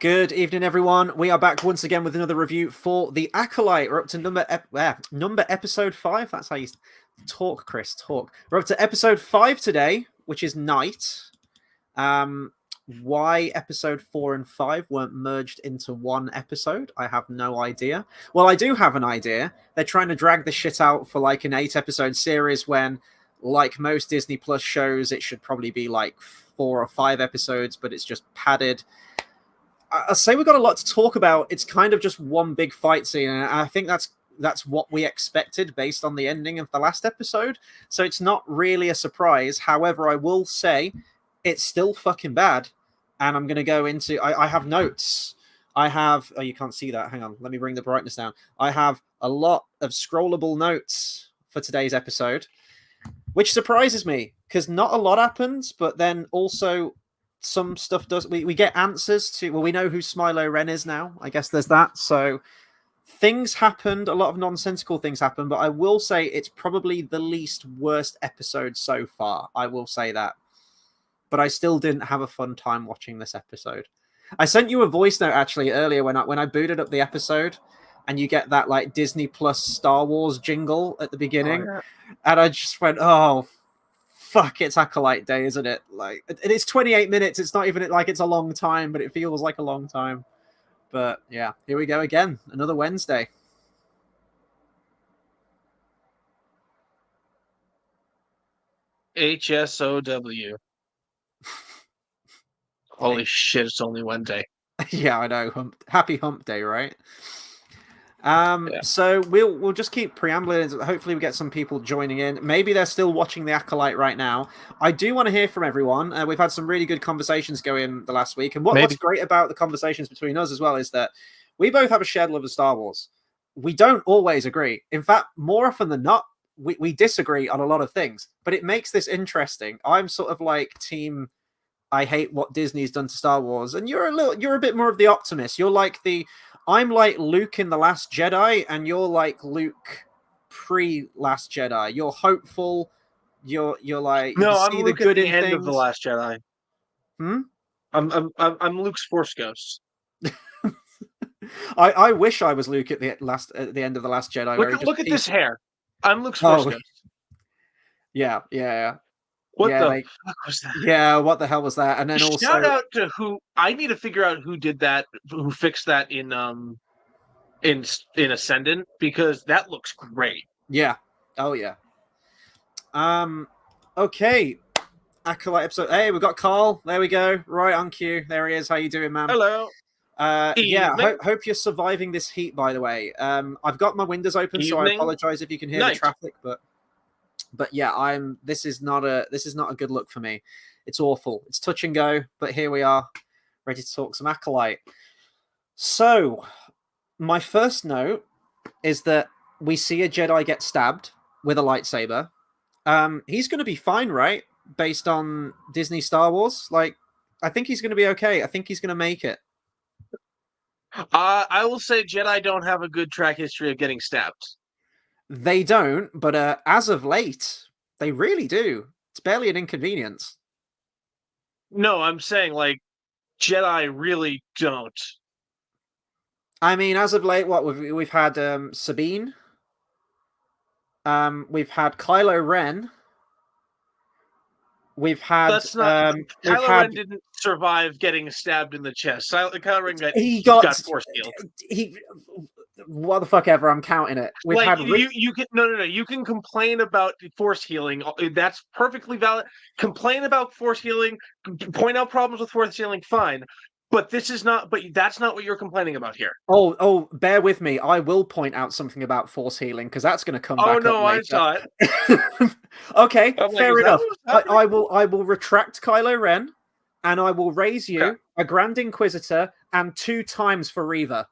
Good evening, everyone. We are back once again with another review for the Acolyte. We're up to number episode 5. That's how you talk, Chris. Talk. We're up to episode 5 today, which is Night. Why episode 4 and 5 weren't merged into one episode, I have no idea. Well, I do have an idea. They're trying to drag the shit out for like an 8-episode series when, like most Disney Plus shows, it should probably be like 4 or 5 episodes, but it's just padded. I say we've got a lot to talk about. It's kind of just one big fight scene, and I think that's what we expected based on the ending of the last episode. So it's not really a surprise. However, I will say it's still fucking bad, and I'm going to go into... I have notes. I have... Oh, you can't see that. Hang on. Let me bring the brightness down. I have a lot of scrollable notes for today's episode, which surprises me, because not a lot happens, but then also... some stuff does. We get answers to... Well, we know who Smilo Ren is now. I guess there's that. So things happened. A lot of nonsensical things happened. But I will say it's probably the least worst episode so far. I will say that. But I still didn't have a fun time watching this episode. I sent you a voice note actually earlier when I booted up the episode, and you get that like Disney Plus Star Wars jingle at the beginning, and I just went, "Oh, fuck, it's Acolyte Day, isn't it?" Like, it's 28 minutes. It's not even like it's a long time, but it feels like a long time. But yeah, here we go again. Another Wednesday. HSOW. Holy shit, it's only Wednesday. Yeah, I know. Happy Hump Day, right? So we'll just keep preambling. Hopefully we get some people joining in. Maybe they're still watching the Acolyte right now. I do want to hear from everyone. We've had some really good conversations going the last week, and what's great about the conversations between us as well is that we both have a shared love of Star Wars. We don't always agree. In fact, more often than not, we disagree on a lot of things, but it makes this interesting. I'm sort of like team I hate what Disney's done to Star Wars, and you're a bit more of the optimist. You're like I'm like Luke in The Last Jedi, and you're like Luke pre-Last Jedi. You're hopeful. You're like, no, you I'm see Luke the good at the in end things. of The Last Jedi. I'm Luke's Force Ghost. I wish I was Luke at the end of The Last Jedi. Look at this hair. I'm Luke's Force Ghost. Yeah. What the fuck was that? Yeah, what the hell was that? And then also shout out to who... I need to figure out who did that, who fixed that in Ascendant, because that looks great. Yeah. Oh yeah. Okay. Acolyte episode. Hey, we've got Carl. There we go. Right on cue. There he is. How you doing, man? Hello. Yeah, hope you're surviving this heat, by the way. I've got my windows open, so I apologize if you can hear the traffic, but yeah, this is not a good look for me. It's awful. It's touch and go, but here we are, ready to talk some Acolyte. So, my first note is that we see a Jedi get stabbed with a lightsaber. He's going to be fine, right? Based on Disney Star Wars, like, I think he's going to be okay. I think he's going to make it. I will say Jedi don't have a good track history of getting stabbed. They don't, but as of late, they really do. It's barely an inconvenience. No, I'm saying, like, Jedi really don't. I mean, as of late, what we've had Sabine. We've had Kylo Ren. We've had... That's not... Kylo Ren didn't survive getting stabbed in the chest. Kylo Ren got force healed. What the fuck ever, I'm counting it. We've had you can no. You can complain about force healing. That's perfectly valid. Complain about force healing, point out problems with force healing, fine. But this is not. But that's not what you're complaining about here. Oh, bear with me. I will point out something about force healing, because that's going to come back up later. I saw it. Okay, fair enough. I will retract Kylo Ren, and I will raise you a Grand Inquisitor and 2 times for Reva.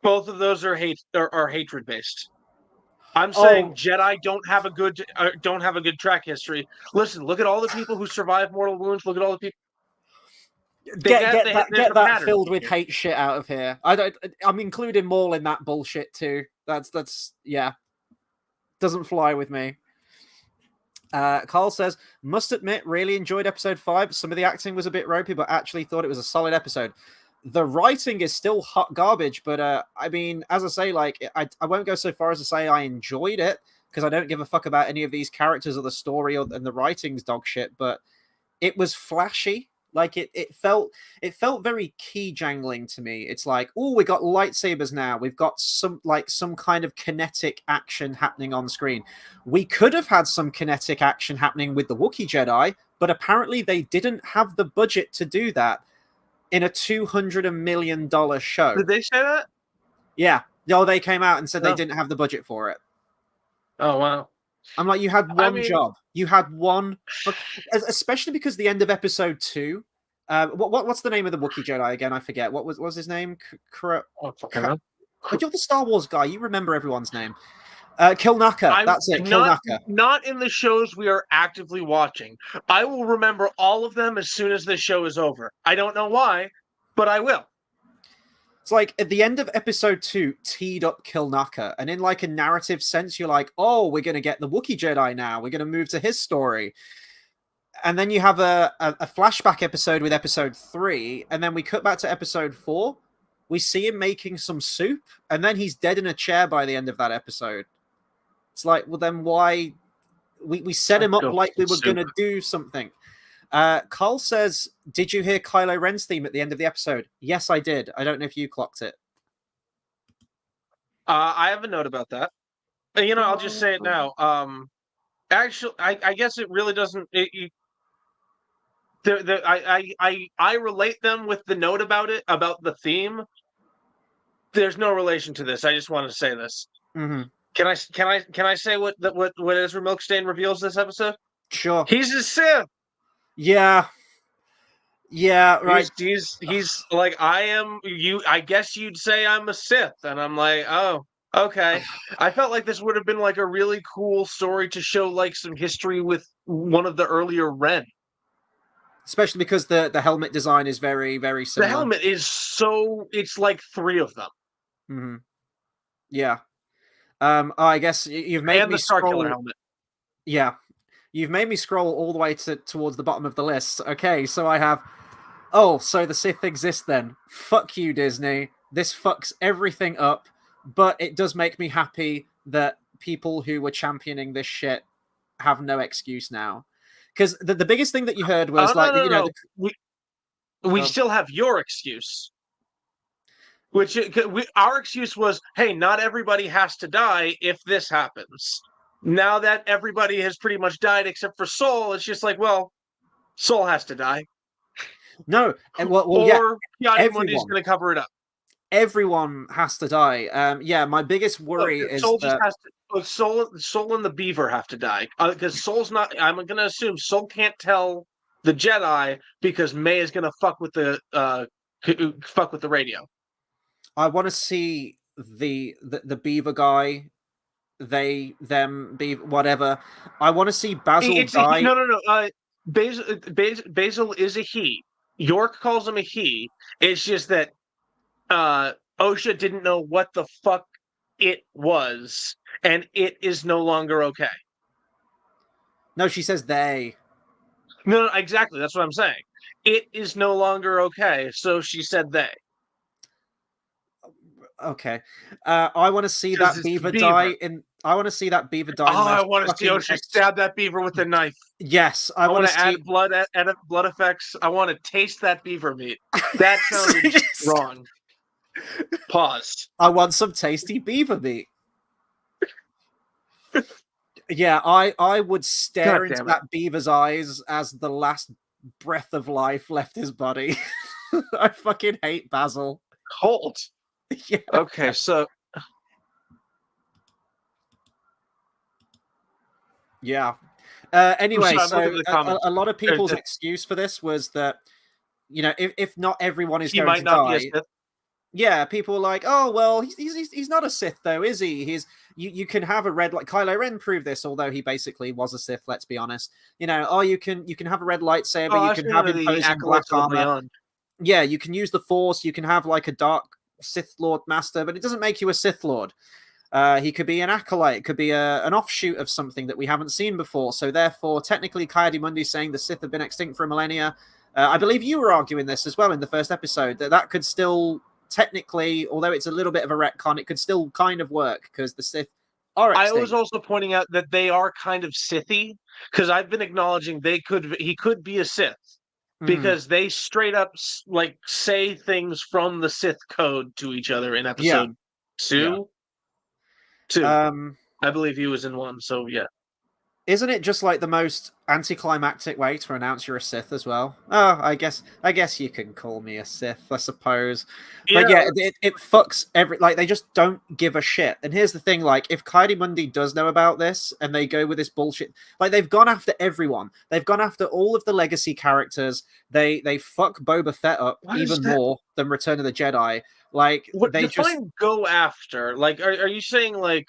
Both of those are hatred based. I'm saying Jedi don't have a good track history. Listen, look at all the people who survived mortal wounds. Look at all the people. Get that filled with hate shit out of here. I'm including Maul in that bullshit too. That's yeah. Doesn't fly with me. Carl says, must admit, really enjoyed episode 5. Some of the acting was a bit ropey, but actually thought it was a solid episode. The writing is still hot garbage, but I mean, as I say, like, I won't go so far as to say I enjoyed it, because I don't give a fuck about any of these characters or the story, and the writing's dog shit, but it was flashy. Like it felt very key jangling to me. It's like, oh, we got lightsabers now. We've got some kind of kinetic action happening on screen. We could have had some kinetic action happening with the Wookiee Jedi, but apparently they didn't have the budget to do that in a $200 million show. Did they say that? Yeah. No, they came out and said they didn't have the budget for it. Oh, wow. I'm like, you had one job. You had one, especially because the end of episode 2. What's the name of the Wookiee Jedi again? I forget. What was his name? You're the Star Wars guy. You remember everyone's name. Kilnaka. That's it. Kilnaka. Not in the shows we are actively watching. I will remember all of them as soon as the show is over. I don't know why, but I will. It's like at the end of episode 2 teed up Kilnaka, and in like a narrative sense, you're like, oh, we're going to get the Wookiee Jedi now. We're going to move to his story. And then you have a flashback episode with episode 3, and then we cut back to episode 4. We see him making some soup, and then he's dead in a chair by the end of that episode. It's like, well, then why? We set him up like we were going to do something. Carl says, did you hear Kylo Ren's theme at the end of the episode? Yes, I did. I don't know if you clocked it. I have a note about that. I'll just say it now. Actually, I guess it really doesn't. I relate them with the note about it, about the theme. There's no relation to this. I just wanted to say this. Mm-hmm. Can I say what Ezra Milkstein reveals this episode? Sure. He's a Sith. Yeah, right. He's like, I am you. I guess you'd say I'm a Sith, and I'm like, oh, okay. I felt like this would have been like a really cool story to show like some history with one of the earlier Ren. Especially because the helmet design is very, very similar. The helmet is it's like 3 of them. Mm-hmm. Yeah. I guess you've made me the Star scroll... Killer helmet. Yeah. You've made me scroll all the way towards the bottom of the list. Okay, so I have... Oh, so the Sith exist then. Fuck you, Disney. This fucks everything up, but it does make me happy that people who were championing this shit have no excuse now. Because the biggest thing that you heard was we still have your excuse. Which our excuse was, hey, not everybody has to die if this happens. Now that everybody has pretty much died except for Soul, it's just like, well, Soul has to die. No, and Yadimundi's going to cover it up. Everyone has to die. Yeah, my biggest worry is Soul just has to. Soul and the Beaver have to die because Soul's not. I'm going to assume Soul can't tell the Jedi because May is going to fuck with the radio. I want to see the Beaver guy. They, them, Beaver, whatever. I want to see Basil die. No. Basil is a he. York calls him a he. It's just that Osha didn't know what the fuck it was, and it is no longer okay. No, she says they. No, exactly. That's what I'm saying. It is no longer okay, so she said they. Okay. I want to see that beaver die in... I want to see that beaver die. Oh, I want to see Osha stab that beaver with a knife. Yes, I want to add blood effects. I want to taste that beaver meat. That sounded wrong. Pause. I want some tasty beaver meat. Yeah, I would stare into that beaver's eyes as the last breath of life left his body. I fucking hate Basil. Cold. Yeah. Okay, so... Yeah. Anyway, so a lot of people's excuse for this was that, if not everyone is going to die... Yeah, people are like, oh, well, he's not a Sith, though, is he? You can have a red... Like, Kylo Ren proved this, although he basically was a Sith, let's be honest. you can have a red lightsaber, you can have him posing black armor. Yeah, you can use the Force, you can have, like, a dark Sith Lord Master, but it doesn't make you a Sith Lord. He could be an acolyte. It could be an offshoot of something that we haven't seen before. So therefore, technically, Coyote saying the Sith have been extinct for a millennia. I believe you were arguing this as well in the first episode, that could still technically, although it's a little bit of a retcon, it could still kind of work because the Sith are I extinct. was also pointing out that they are kind of Sithy, because I've been acknowledging he could be a Sith, because they straight up like say things from the Sith code to each other in episode two. I believe he was in one, so yeah. Isn't it just like the most anticlimactic way to announce you're a Sith as well? Oh, I guess you can call me a Sith, I suppose. But yeah, it fucks like they just don't give a shit. And here's the thing, like if Coyote does know about this and they go with this bullshit, like they've gone after everyone. They've gone after all of the legacy characters. They fuck Boba Fett up more than Return of the Jedi. Like what they define just go after? Like are you saying like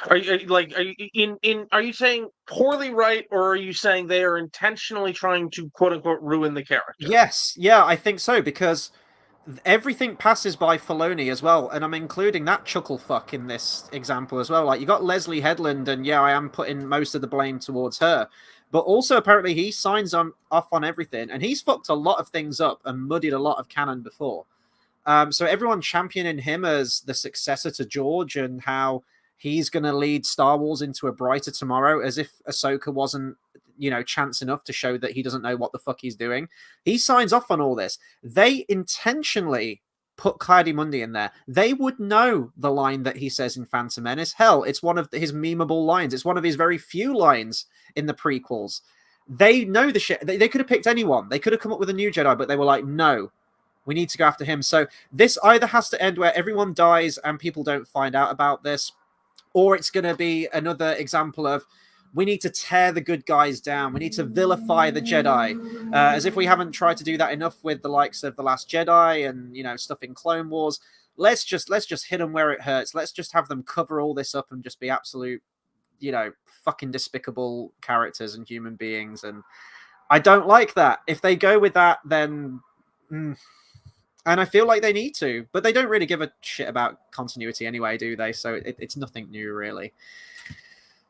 are you saying poorly right, or are you saying they are intentionally trying to quote unquote ruin the character? Yes, yeah, I think so, because everything passes by Filoni as well, and I'm including that chuckle fuck in this example as well. Like you got Leslie Headland, and yeah, I am putting most of the blame towards her, but also apparently he signs off on everything, and he's fucked a lot of things up and muddied a lot of canon before. So everyone championing him as the successor to George and how he's going to lead Star Wars into a brighter tomorrow, as if Ahsoka wasn't, chance enough to show that he doesn't know what the fuck he's doing. He signs off on all this. They intentionally put Coyote in there. They would know the line that he says in Phantom Menace. Hell, it's one of his memeable lines. It's one of his very few lines in the prequels. They know the shit. They could have picked anyone. They could have come up with a new Jedi, but they were like, no, we need to go after him. So this either has to end where everyone dies and people don't find out about this, or it's going to be another example of we need to tear the good guys down. We need to vilify the Jedi, as if we haven't tried to do that enough with the likes of The Last Jedi and stuff in Clone Wars. Let's just hit them where it hurts. Let's just have them cover all this up and just be absolute, fucking despicable characters and human beings. And I don't like that. If they go with that, then. And I feel like they need to, but they don't really give a shit about continuity anyway, do they? So it's nothing new, really.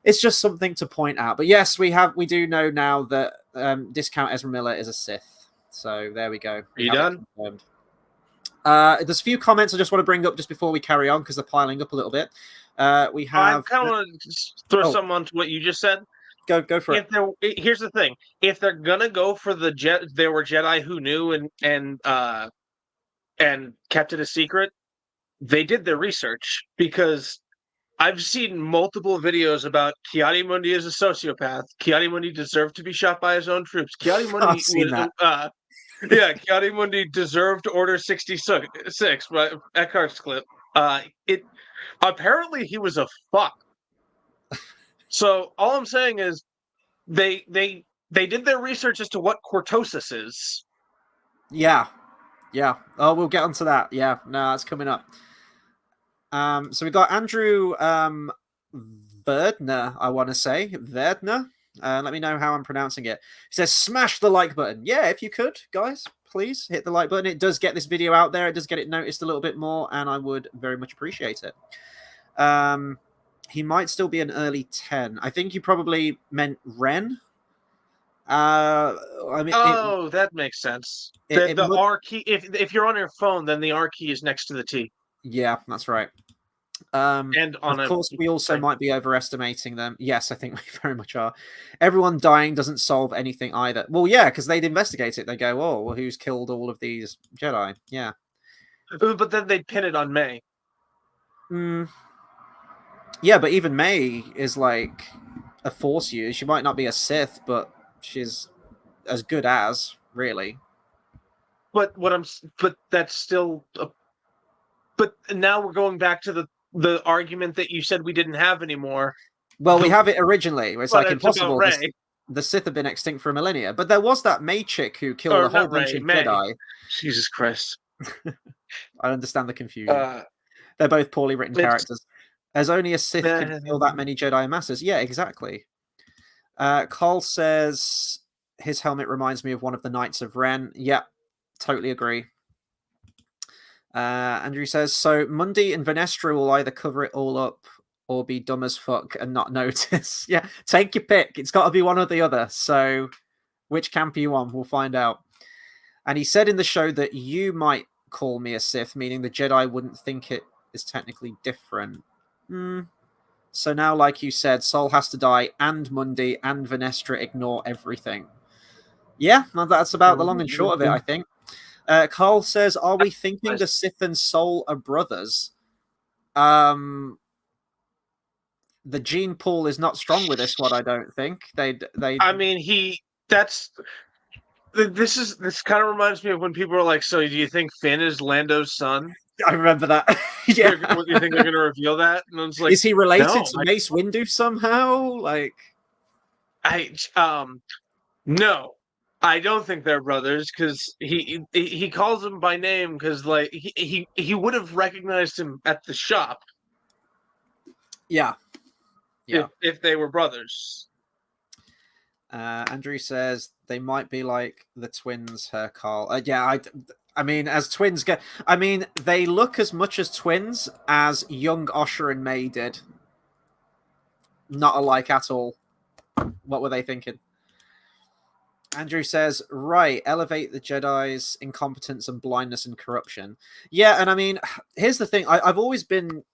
It's just something to point out. But yes, we do know now that Discount Ezra Miller is a Sith. So there we go. Are you done? There's a few comments I just want to bring up just before we carry on because they're piling up a little bit. We have. I kind of want to throw something onto what you just said. Go for it. Here's the thing: if they're gonna go for there were Jedi who knew and kept it a secret, they did their research, because I've seen multiple videos about Ki-Adi-Mundi as a sociopath. Ki-Adi-Mundi deserved to be shot by his own troops. Ki-Adi-Mundi deserved Order 66, right? Eckhart's clip. Apparently he was a fuck. So all I'm saying is they did their research as to what cortosis is. Yeah. Oh, we'll get onto that. Yeah, no, that's coming up. So we got Andrew Verdner, I want to say. Verdner. Let me know how I'm pronouncing it. He says, smash the like button. Yeah, if you could, guys, please hit the like button. It does get this video out there. It does get it noticed a little bit more, and I would very much appreciate it. He might still be an early 10. I think you probably meant Ren. That makes sense. The R key, if you're on your phone, then the R key is next to the T. Yeah, that's right. And of course, we also might be overestimating them. Yes, I think we very much are. Everyone dying doesn't solve anything either. Well, yeah, because they'd investigate it. They go, oh, well, who's killed all of these Jedi? Yeah. But then they'd pin it on May. Yeah, but even May is like a Force user. She might not be a Sith, but she's as good as, really. But that's still. But now we're going back to the argument that you said we didn't have anymore. Well, we have it originally. It's like impossible. The Sith have been extinct for a millennia. But there was that May chick who killed a whole bunch of Jedi. Jesus Christ. I understand the confusion. They're both poorly written characters. There's only a Sith can kill that many Jedi Masters. Yeah, exactly. Carl says his helmet reminds me of one of the Knights of Ren. Yeah, totally agree. Andrew says, so Mundy and Venestra will either cover it all up or be dumb as fuck and not notice. Yeah, take your pick. It's got to be one or the other. So which camp are you on? We'll find out. And he said in the show that you might call me a Sith, meaning the Jedi wouldn't think it is technically different. So now, like you said, Sol has to die, and Mundy and Venestra ignore everything. Yeah, well, that's about the long and short of it, I think. Carl says, are we thinking the Sith and Sol are brothers? The gene pool is not strong with this one, I don't think. I mean, this kind of reminds me of when people are like, so do you think Finn is Lando's son? I remember that. Yeah. What do you think they're going to reveal that? And I was like, is he related to Mace Windu somehow? Like, no, I don't think they're brothers, because he calls him by name because like he would have recognized him at the shop. Yeah. If they were brothers. Andrew says they might be like the twins, Carl. Yeah, I mean, as twins get, I mean, they look as much as twins as young Osher and May did. Not alike at all. What were they thinking? Andrew says, right, elevate the Jedi's incompetence and blindness and corruption. Yeah, and I mean, here's the thing. I've always been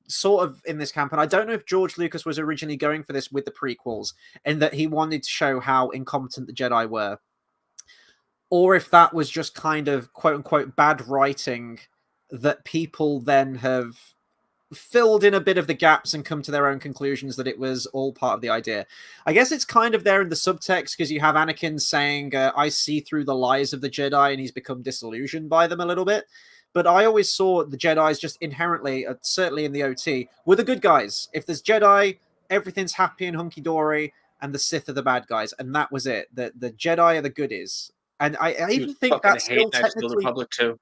sort of in this camp, and I don't know if George Lucas was originally going for this with the prequels, in that he wanted to show how incompetent the Jedi were, or if that was just kind of quote-unquote bad writing that people then have filled in a bit of the gaps and come to their own conclusions that it was all part of the idea. I guess it's kind of there in the subtext, because you have Anakin saying, I see through the lies of the Jedi, and he's become disillusioned by them a little bit. But I always saw the Jedi's just inherently, certainly in the OT, were the good guys. If there's Jedi, everything's happy and hunky-dory, and the Sith are the bad guys, and that was it. The Jedi are the goodies. And I even think that's still technically... the Republic too.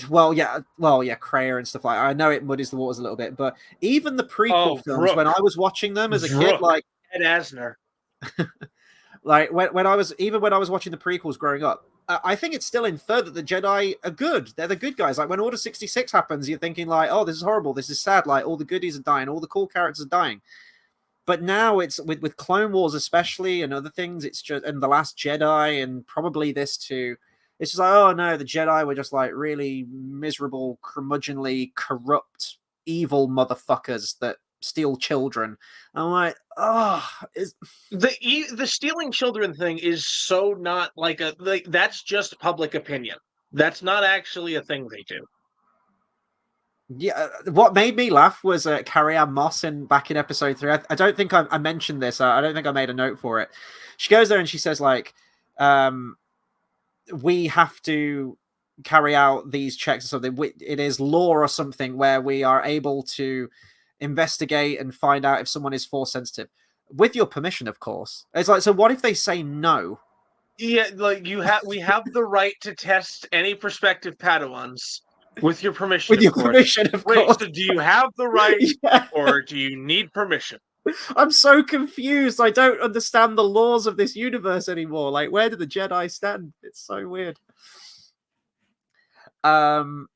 Well, yeah, Kreia and stuff like that. I know it muddies the waters a little bit, but even the prequel films, when I was watching them as a kid, like Ed Asner, like when I was watching the prequels growing up, I think it's still inferred that the Jedi are good. They're the good guys. Like when Order 66 happens, you're thinking like, oh, this is horrible. This is sad. Like all the goodies are dying. All the cool characters are dying. But now it's with Clone Wars especially and other things. It's just, and The Last Jedi and probably this too. It's just like, oh no, the Jedi were just like really miserable, curmudgeonly, corrupt, evil motherfuckers that steal children. And I'm like, oh, the stealing children thing is so not like that's just public opinion. That's not actually a thing they do. Yeah, what made me laugh was Carrie-Anne Moss back in episode 3. I don't think I mentioned this. I don't think I made a note for it. She goes there and she says like, we have to carry out these checks or something. It is law or something where we are able to investigate and find out if someone is force sensitive with your permission, of course. It's like, so what if they say no? Yeah, like we have the right to test any prospective Padawans with your permission. With your permission, of course. So do you have the right, or do you need permission? I'm so confused. I don't understand the laws of this universe anymore. Like, where do the Jedi stand? It's so weird. Andrew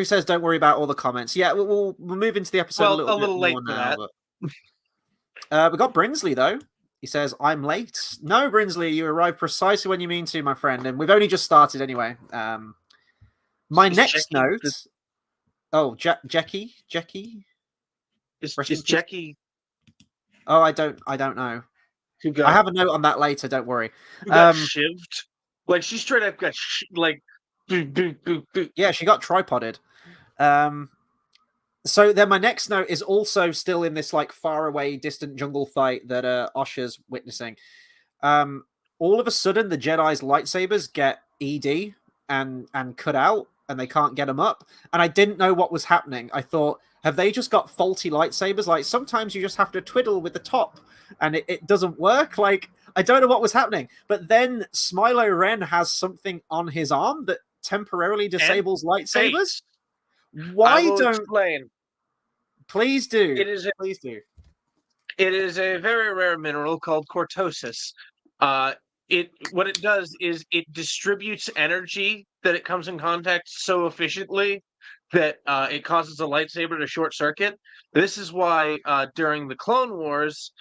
says, "Don't worry about all the comments." Yeah, we'll move into the episode a little late more for now. That. We got Brinsley though. He says, "I'm late." No, Brinsley, you arrived precisely when you mean to, my friend, and we've only just started anyway. My next note. Oh, Jackie. Is Jackie? Oh, I don't know. I have a note on that later. Don't worry. Who got shivved? Like she straight up got like. Yeah, she got tripoded. So then my next note is also still in this like faraway, distant jungle fight that Osha's witnessing. All of a sudden, the Jedi's lightsabers get ED and cut out, and they can't get them up. And I didn't know what was happening. I thought, have they just got faulty lightsabers? Like, sometimes you just have to twiddle with the top, and it doesn't work. Like, I don't know what was happening. But then Smilo Ren has something on his arm that temporarily disables lightsabers. Why don't... explain. Please do. Please do. It is a very rare mineral called cortosis. what it does is it distributes energy that it comes in contact so efficiently that it causes a lightsaber to short circuit. This is why during the Clone Wars,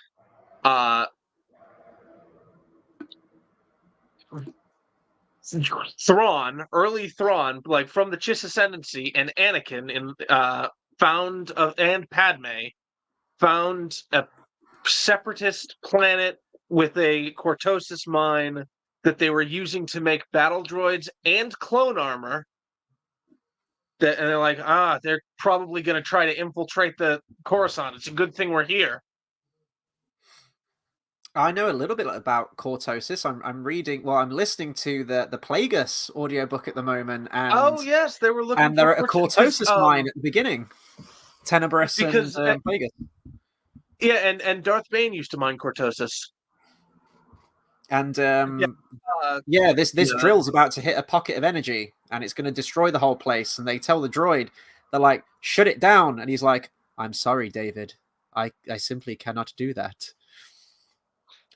early Thrawn, like from the Chiss Ascendancy, and Anakin and Padme found a separatist planet with a cortosis mine that they were using to make battle droids and clone armor. And they're like, they're probably going to try to infiltrate the Coruscant. It's a good thing we're here. I know a little bit about cortosis. I'm listening to the Plagueis audiobook at the moment, and yes, they were looking and they're at a cortosis mine at the beginning. Tenebris and Plagueis. Yeah, and Darth Bane used to mine cortosis. And this drill's about to hit a pocket of energy, and it's going to destroy the whole place. And they tell the droid, they're like, "Shut it down," and he's like, "I'm sorry, David. I simply cannot do that."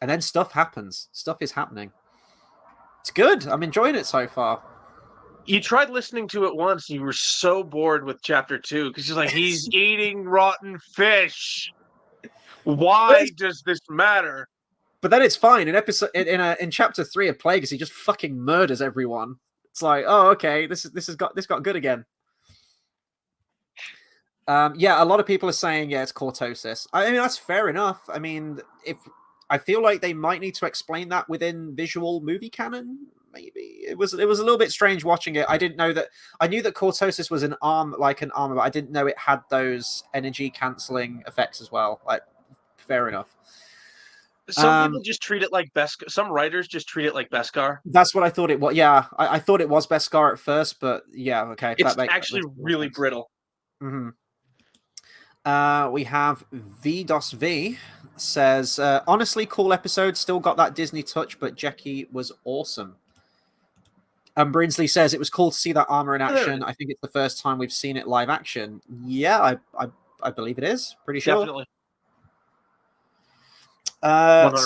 And then stuff happens. Stuff is happening. It's good. I'm enjoying it so far. You tried listening to it once, and you were so bored with chapter 2 because he's eating rotten fish. Why does this matter? But then it's fine. In chapter 3 of Plagueis, he just fucking murders everyone. It's like, oh, okay, this got good again. A lot of people are saying, it's cortosis. I mean, that's fair enough. I mean, I feel like they might need to explain that within visual movie canon. Maybe it was a little bit strange watching it. I didn't know that. I knew that cortosis was an armor, but I didn't know it had those energy canceling effects as well. Like, fair enough. Some people just treat it like Beskar. Some writers just treat it like Beskar. That's what I thought it was. Yeah, I thought it was Beskar at first, but yeah, okay. It's actually really brittle. Mm-hmm. We have V-DOS-V says, honestly, cool episode. Still got that Disney touch, but Jackie was awesome. And Brinsley says, it was cool to see that armor in action. I think it's the first time we've seen it live action. Yeah, I believe it is. Pretty sure. Definitely.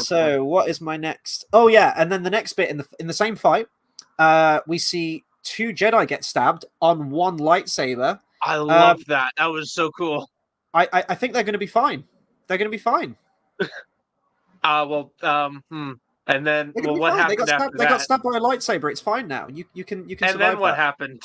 So what is my next? Oh yeah, and then the next bit in the same fight, we see 2 Jedi get stabbed on 1 lightsaber. I love that. That was so cool. I think they're going to be fine. They're going to be fine. And then, what happened after that? They got stabbed by a lightsaber. It's fine now. You can. And survive then what that. happened?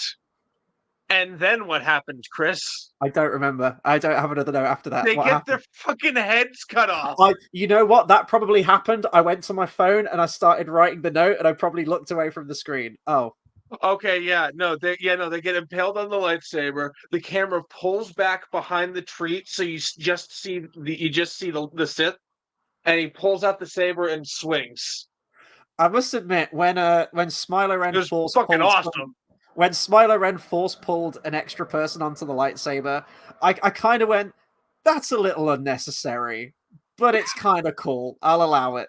And then what happened, Chris? I don't remember. I don't have another note after that. They get their fucking heads cut off. You know what? That probably happened. I went to my phone and I started writing the note, and I probably looked away from the screen. Oh. Okay, yeah. They get impaled on the lightsaber. The camera pulls back behind the tree, so you just see the Sith, and he pulls out the saber and swings. I must admit, when Smiler Ren force fucking awesome. When Smiler Ren force pulled an extra person onto the lightsaber, I kind of went, that's a little unnecessary, but it's kind of cool. I'll allow it.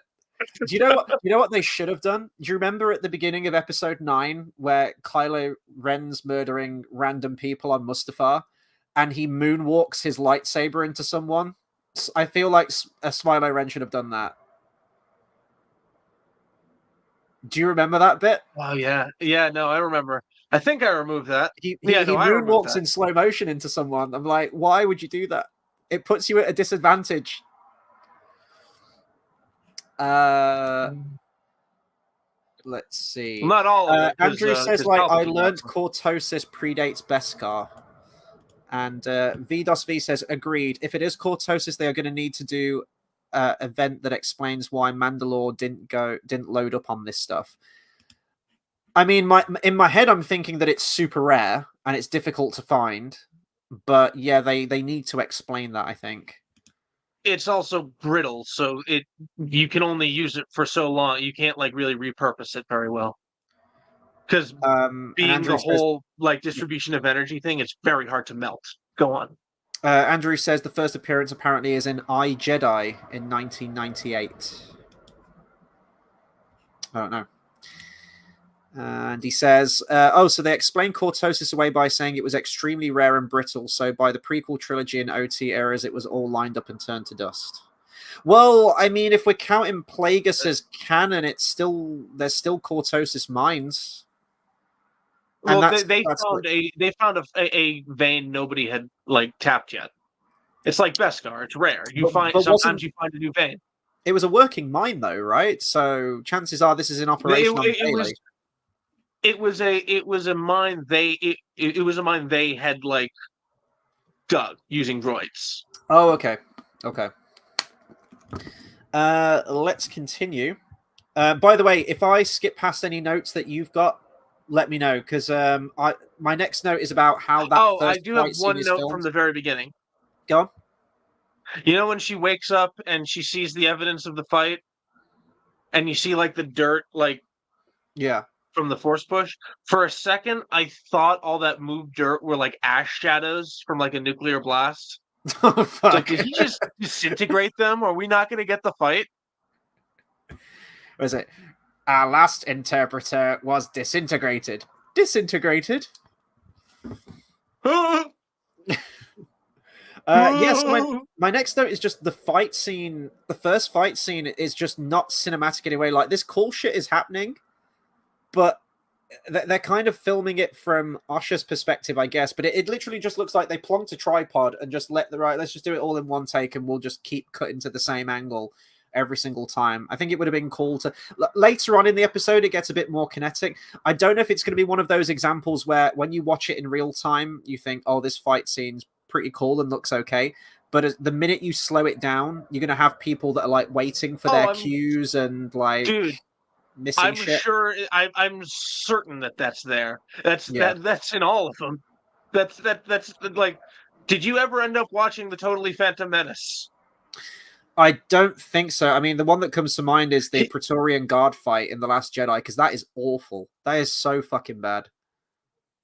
Do you know what they should have done? Do you remember at the beginning of episode 9 where Kylo Ren's murdering random people on Mustafar and he moonwalks his lightsaber into someone? I feel like Smiler Ren should have done that. Do you remember that bit? Oh yeah, no, I remember. I think I removed that. He moonwalks in slow motion into someone. I'm like, why would you do that? It puts you at a disadvantage. Let's see. Not all of it. Andrew says, I learned cortosis predates Beskar. And V-DOS-V says, agreed. If it is cortosis, they are going to need to do an event that explains why Mandalore didn't load up on this stuff. I mean, in my head, I'm thinking that it's super rare and it's difficult to find. But yeah, they need to explain that, I think. It's also brittle, so you can only use it for so long. You can't really repurpose it very well. Because being the whole distribution of energy thing, it's very hard to melt. Go on. Andrew says the first appearance apparently is in I, Jedi in 1998. I don't know. And he says, so they explain cortosis away by saying it was extremely rare and brittle. So by the prequel trilogy and OT eras, it was all lined up and turned to dust. Well, I mean, if we're counting Plagueis as canon, there's still Cortosis mines, and Well, that's they that's what. found a vein nobody had like tapped yet. It's like Beskar. It's rare. You find But sometimes wasn't you find a new vein. it was a working mine though, right? So chances are this is in operation on the It daily. was it was a mine it was a mine they had like dug using droids. Oh, okay, okay. Let's continue. By the way, if I skip past any notes that you've got, let me know because my next note is about how that Oh, I first do have fight scene one is note from filmed. the very beginning. Go on. You know when she wakes up and she sees the evidence of the fight, and you see like the dirt like Yeah. from the force push. For a second, I thought all that moved dirt were like ash shadows from like a nuclear blast. Oh It's like, fuck. did he just disintegrate them? Are we not going to get the fight? Was it? Our last interpreter was disintegrated. Disintegrated. Yes, my next note is just the fight scene. The first fight scene is just not cinematic anyway. Like this cool shit is happening, but they're kind of filming it from Usher's perspective, I guess. But it literally just looks like they plonked a tripod and just let's just do it all in one take, and we'll just keep cutting to the same angle every single time. I think it would have been cool to later on in the episode it gets a bit more kinetic. I don't know if it's going to be one of those examples where when you watch it in real time you think, oh, this fight scene's pretty cool and looks okay, but the minute you slow it down you're going to have people that are like waiting for their cues and like dude, missing I'm shit. sure I'm certain that that's there. Yeah. That's in all of them. That's like, did you ever end up watching the Totally Phantom Menace? I don't think so. I mean, the one that comes to mind is the Praetorian Guard fight in The Last Jedi, because that is awful. That is so fucking bad.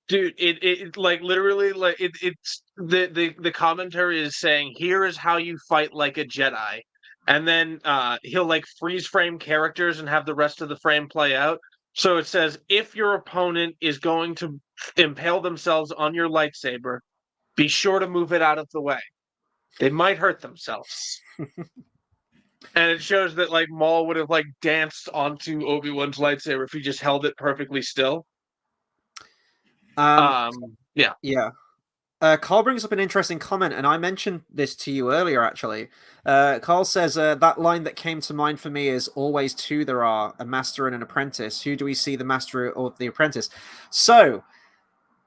Dude, it like literally like it's the commentary is saying here is how you fight like a Jedi. And then he'll like freeze frame characters and have the rest of the frame play out. So it says if your opponent is going to impale themselves on your lightsaber, be sure to move it out of the way. They might hurt themselves. And it shows that like Maul would have like danced onto Obi-Wan's lightsaber if he just held it perfectly still. Yeah. Yeah. Carl brings up an interesting comment, and I mentioned this to you earlier, actually. Carl says, that line that came to mind for me is always two there are, a master and an apprentice. Who do we see, the master or the apprentice? So,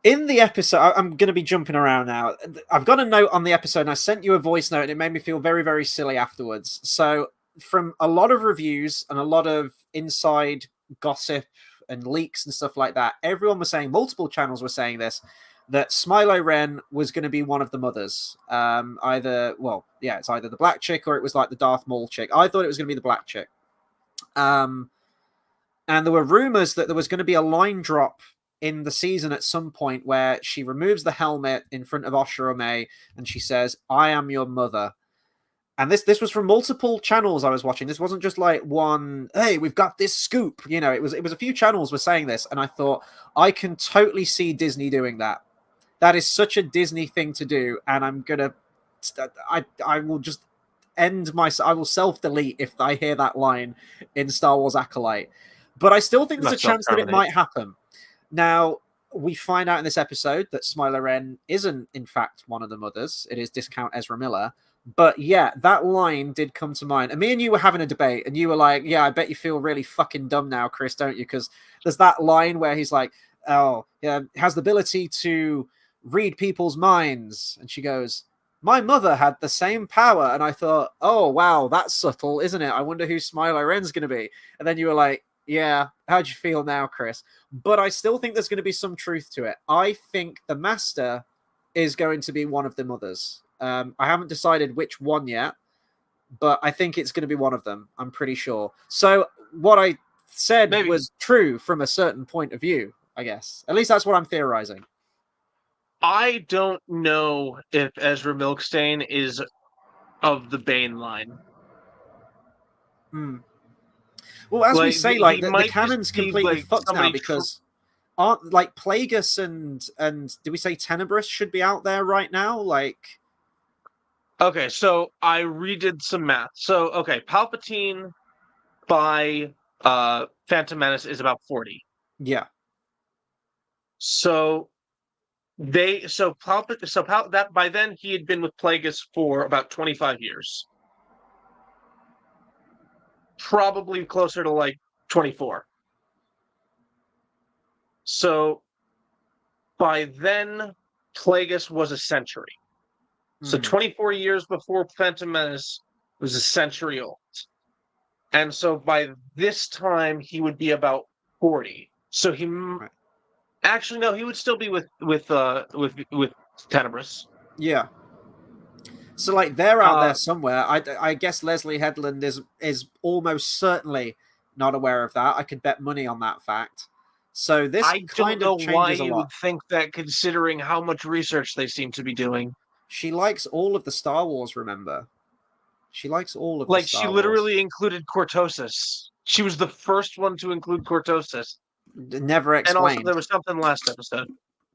in the episode, I'm going to be jumping around now. I've got a note on the episode, and I sent you a voice note, and it made me feel very, very silly afterwards. So, from a lot of reviews and a lot of inside gossip and leaks and stuff like that, everyone was saying, multiple channels were saying this, that Smilo Ren was going to be one of the mothers. It's either the black chick or it was like the Darth Maul chick. I thought it was going to be the black chick. And there were rumors that there was going to be a line drop in the season at some point where she removes the helmet in front of Osher May and she says, "I am your mother." And this was from multiple channels I was watching. This wasn't just like one, hey, we've got this scoop. You know, it was a few channels were saying this, and I thought, I can totally see Disney doing that. That is such a Disney thing to do, and I will just I will self-delete if I hear that line in Star Wars Acolyte. But I still think there's a chance that it might happen. Now, we find out in this episode that Smilo Ren isn't, in fact, one of the mothers. It is Discount Ezra Miller. But yeah, that line did come to mind. And me and you were having a debate, and you were like, yeah, I bet you feel really fucking dumb now, Chris, don't you? Because there's that line where he's like, oh, yeah, has the ability to read people's minds. And she goes, my mother had the same power. And I thought, oh, wow, that's subtle, isn't it? I wonder who Smilo Ren's going to be. And then you were like, yeah, how'd you feel now, Chris? But I still think there's going to be some truth to it. I think the Master is going to be one of the mothers. I haven't decided which one yet, but I think it's going to be one of them. I'm pretty sure. So what I said was true from a certain point of view, I guess. At least that's what I'm theorizing. I don't know if Ezra Milkstein is of the Bane line. Well, as we say, like the canon's completely fucked now because aren't like Plagueis and did we say Tenebrous should be out there right now? Like, Okay, so I redid some math. So okay, Palpatine by Phantom Menace is about 40. Yeah. So that by then he had been with Plagueis for about 25 years. Probably closer to like 24. So by then Plagueis was a century. So Mm. 24 years before Phantom Menace was a century old. And so by this time he would be about 40. So Right. actually no, he would still be with Tenebris. Yeah. So like they're out there Uh somewhere. I guess Leslie Headland is almost certainly not aware of that. I could bet money on that fact. So this I don't kind know of why changes a you would lot. think that considering how much research they seem to be doing. She likes all of the Star Wars, remember? She likes all of the Like she Star Wars. literally included Cortosis. She was the first one to include Cortosis. Never And also there explained. was something last episode.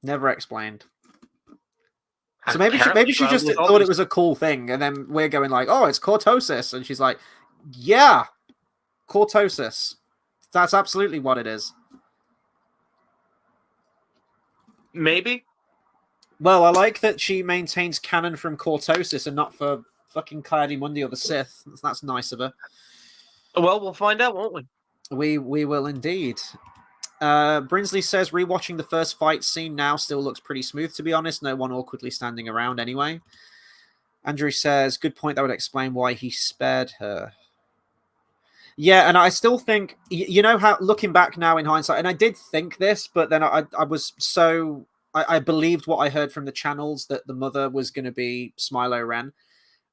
Never explained. So Apparently, maybe she just with all thought it these was a cool thing, and then we're going like, "Oh, it's cortosis," and she's like, "Yeah, cortosis. That's absolutely what it is." maybe. Well, I like that she maintains canon from cortosis and not for fucking Coyote Mundi or the Sith. That's nice of her. Well, we'll find out, won't we? We will indeed. Brinsley says rewatching the first fight scene now still looks pretty smooth, to be honest. No one awkwardly standing around anyway. Andrew says, good point, that would explain why he spared her. Yeah, and I still think, you know how, looking back now in hindsight, and I did think this, but then I was so, I believed what I heard from the channels that the mother was going to be Smilo Ren.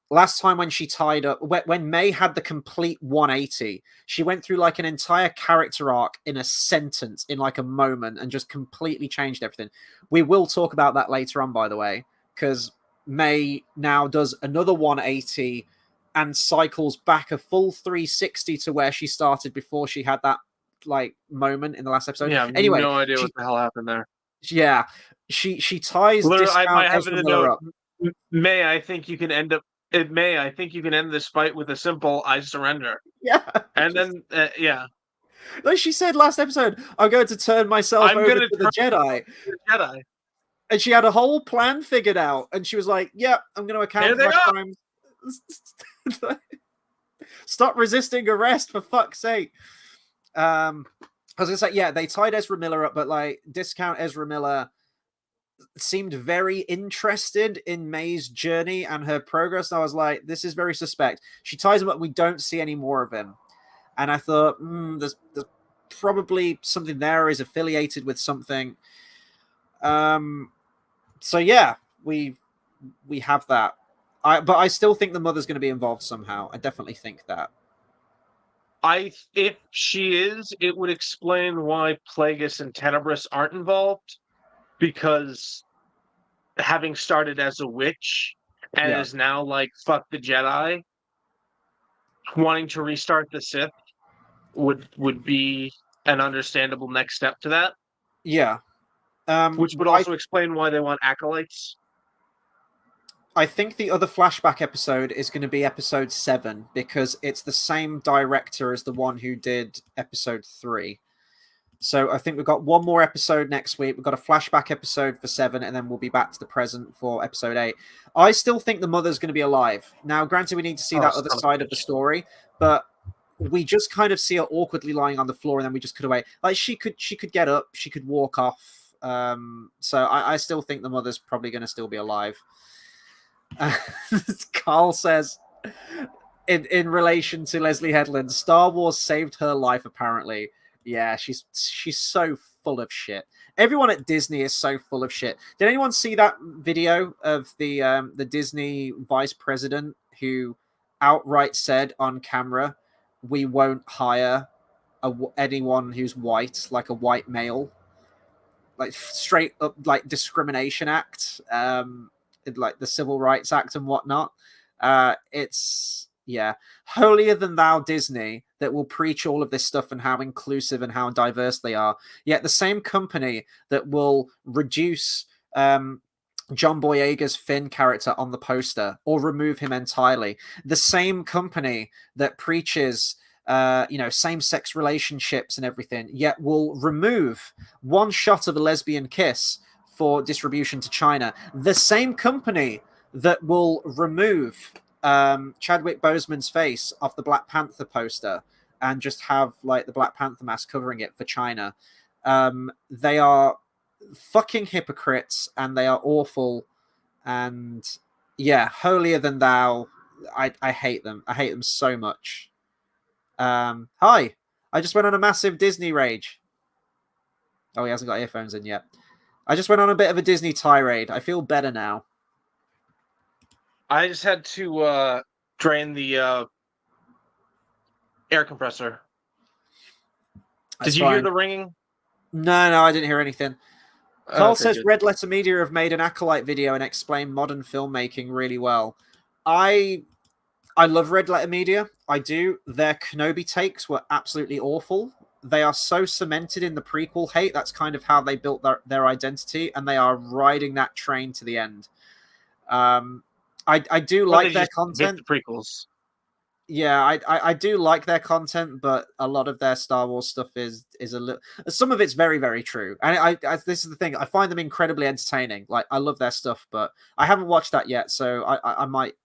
Last time when she tied up, when May had the complete 180, she went through like an entire character arc in a sentence, in like a moment, and just completely changed everything. We will talk about that later on, by the way, because May now does another 180 and cycles back a full 360 to where she started before she had that like moment in the last episode. Yeah, I have Anyway, no idea what she the hell happened there. yeah, she ties Literally, I Discount might have it Ezra in a Miller note. up. May, I think you can end up. It may, I think you can end this fight with a simple "I surrender," Yeah, and then yeah, like she said last episode, I'm going to turn myself I'm over gonna to the turn Jedi. to the Jedi. And she had a whole plan figured out. And she was like, yeah, I'm going to account Here for they my are. crimes. Stop resisting arrest, for fuck's sake. I was going to say, yeah, they tied Ezra Miller up, but like, Discount Ezra Miller seemed very interested in May's journey and her progress. And I was like, this is very suspect. She ties him up, and we don't see any more of him. And I thought, there's probably something there, is affiliated with something. So yeah, we have that. But I still think the mother's going to be involved somehow. I definitely think that. If she is, it would explain why Plagueis and Tenebris aren't involved, because having started as a witch and Yeah. is now like fuck the Jedi, wanting to restart the Sith would be an understandable next step to that. Yeah. Which would also explain why they want acolytes. I think the other flashback episode is going to be episode 7 because it's the same director as the one who did episode 3. So I think we've got one more episode next week. We've got a flashback episode for 7, and then we'll be back to the present for episode 8. I still think the mother's going to be alive. Now, granted, we need to see that other side of the story, but we just kind of see her awkwardly lying on the floor, and then we just cut away. Like she could get up, she could walk off. So I still think the mother's probably going to still be alive. Carl says, in relation to Leslie Headland, Star Wars saved her life. Apparently, yeah, she's so full of shit. Everyone at Disney is so full of shit. Did anyone see that video of the Disney vice president who outright said on camera, "We won't hire anyone who's white, like a white male," like straight up like discrimination act, like the Civil Rights Act and whatnot. It's holier than thou Disney that will preach all of this stuff and how inclusive and how diverse they are. Yet the same company that will reduce John Boyega's Finn character on the poster or remove him entirely. The same company that preaches same-sex relationships and everything, yet will remove one shot of a lesbian kiss for distribution to China. The same company that will remove Chadwick Boseman's face off the Black Panther poster and just have like the Black Panther mask covering it for China. They are fucking hypocrites and they are awful. And yeah, holier than thou. I hate them. I hate them so much. Hi. I just went on a massive Disney rage. Oh, he hasn't got earphones in yet. I just went on a bit of a Disney tirade. I feel better now. I just had to drain the air compressor. Did you hear the ringing? No, I didn't hear anything. Carl says good. Red Letter Media have made an Acolyte video and explained modern filmmaking really well. I love Red Letter Media. I do. Their Kenobi takes were absolutely awful. They are so cemented in the prequel hate. That's kind of how they built their identity, and they are riding that train to the end. I do like their content. The prequels. Yeah, I do like their content, but a lot of their Star Wars stuff is a little. Some of it's very, very true, and I this is the thing. I find them incredibly entertaining. Like I love their stuff, but I haven't watched that yet, so I might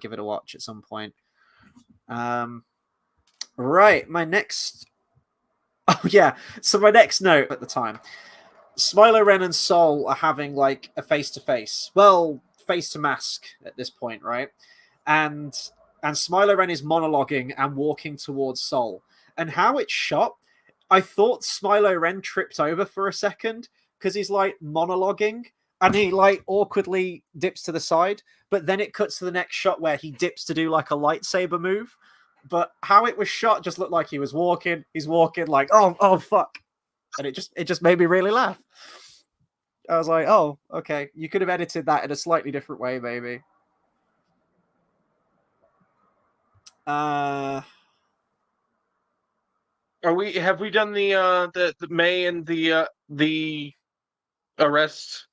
give it a watch at some point. Right, my next. Oh yeah, so my next note at the time, Smiler Ren and Sol are having like a face-to-face, well, face-to-mask at this point, right? And Smiler Ren is monologuing and walking towards Sol. And how it's shot, I thought Smiler Ren tripped over for a second because he's like monologuing and he like awkwardly dips to the side. But then it cuts to the next shot where he dips to do like a lightsaber move. But how it was shot just looked like he was walking. He's walking like, oh fuck. And it just made me really laugh. I was like, oh, okay. You could have edited that in a slightly different way, maybe. Have we done the May and the arrest?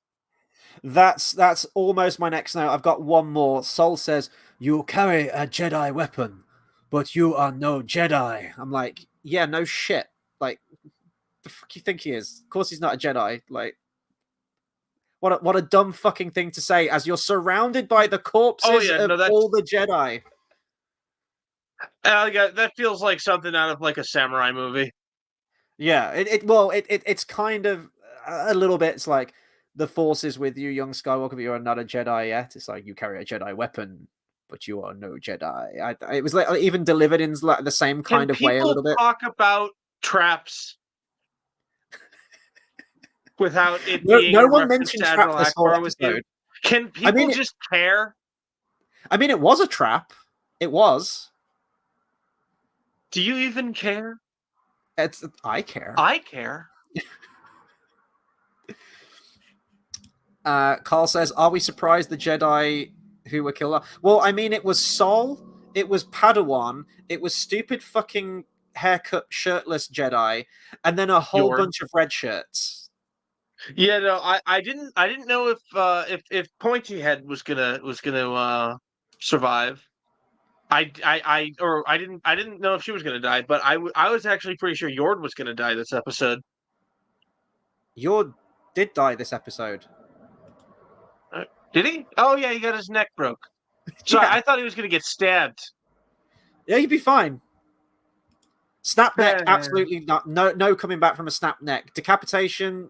That's almost my next note. I've got one more. Sol says, "You carry a Jedi weapon, but you are no Jedi." I'm like, yeah, no shit. Like, the fuck you think he is? Of course he's not a Jedi. Like, what a dumb fucking thing to say as you're surrounded by the corpses of all the Jedi. That feels like something out of like a samurai movie. Yeah, it's kind of a little bit. It's like the Force is with you, young Skywalker, but you are not a Jedi yet. It's like you carry a Jedi weapon, but you are no Jedi. It was like even delivered in like the same kind of way a little bit. Talk about traps without it being no one mentioned trap this whole episode. Can people just care? I mean, it was a trap. It was. Do you even care? I care. I care. Carl says, "Are we surprised the Jedi who were killed?" Well, I mean, it was Sol, it was Padawan, it was stupid fucking haircut, shirtless Jedi, and then a whole bunch of red shirts. Yeah, no, I didn't know if Pointy Head was gonna survive. I didn't know if she was gonna die, but I was actually pretty sure Yord was gonna die this episode. Yord did die this episode. Did he? Oh yeah, he got his neck broke. Sorry, yeah. I thought he was gonna get stabbed. Yeah, he'd be fine. Snap neck, absolutely not. No coming back from a snap neck. Decapitation.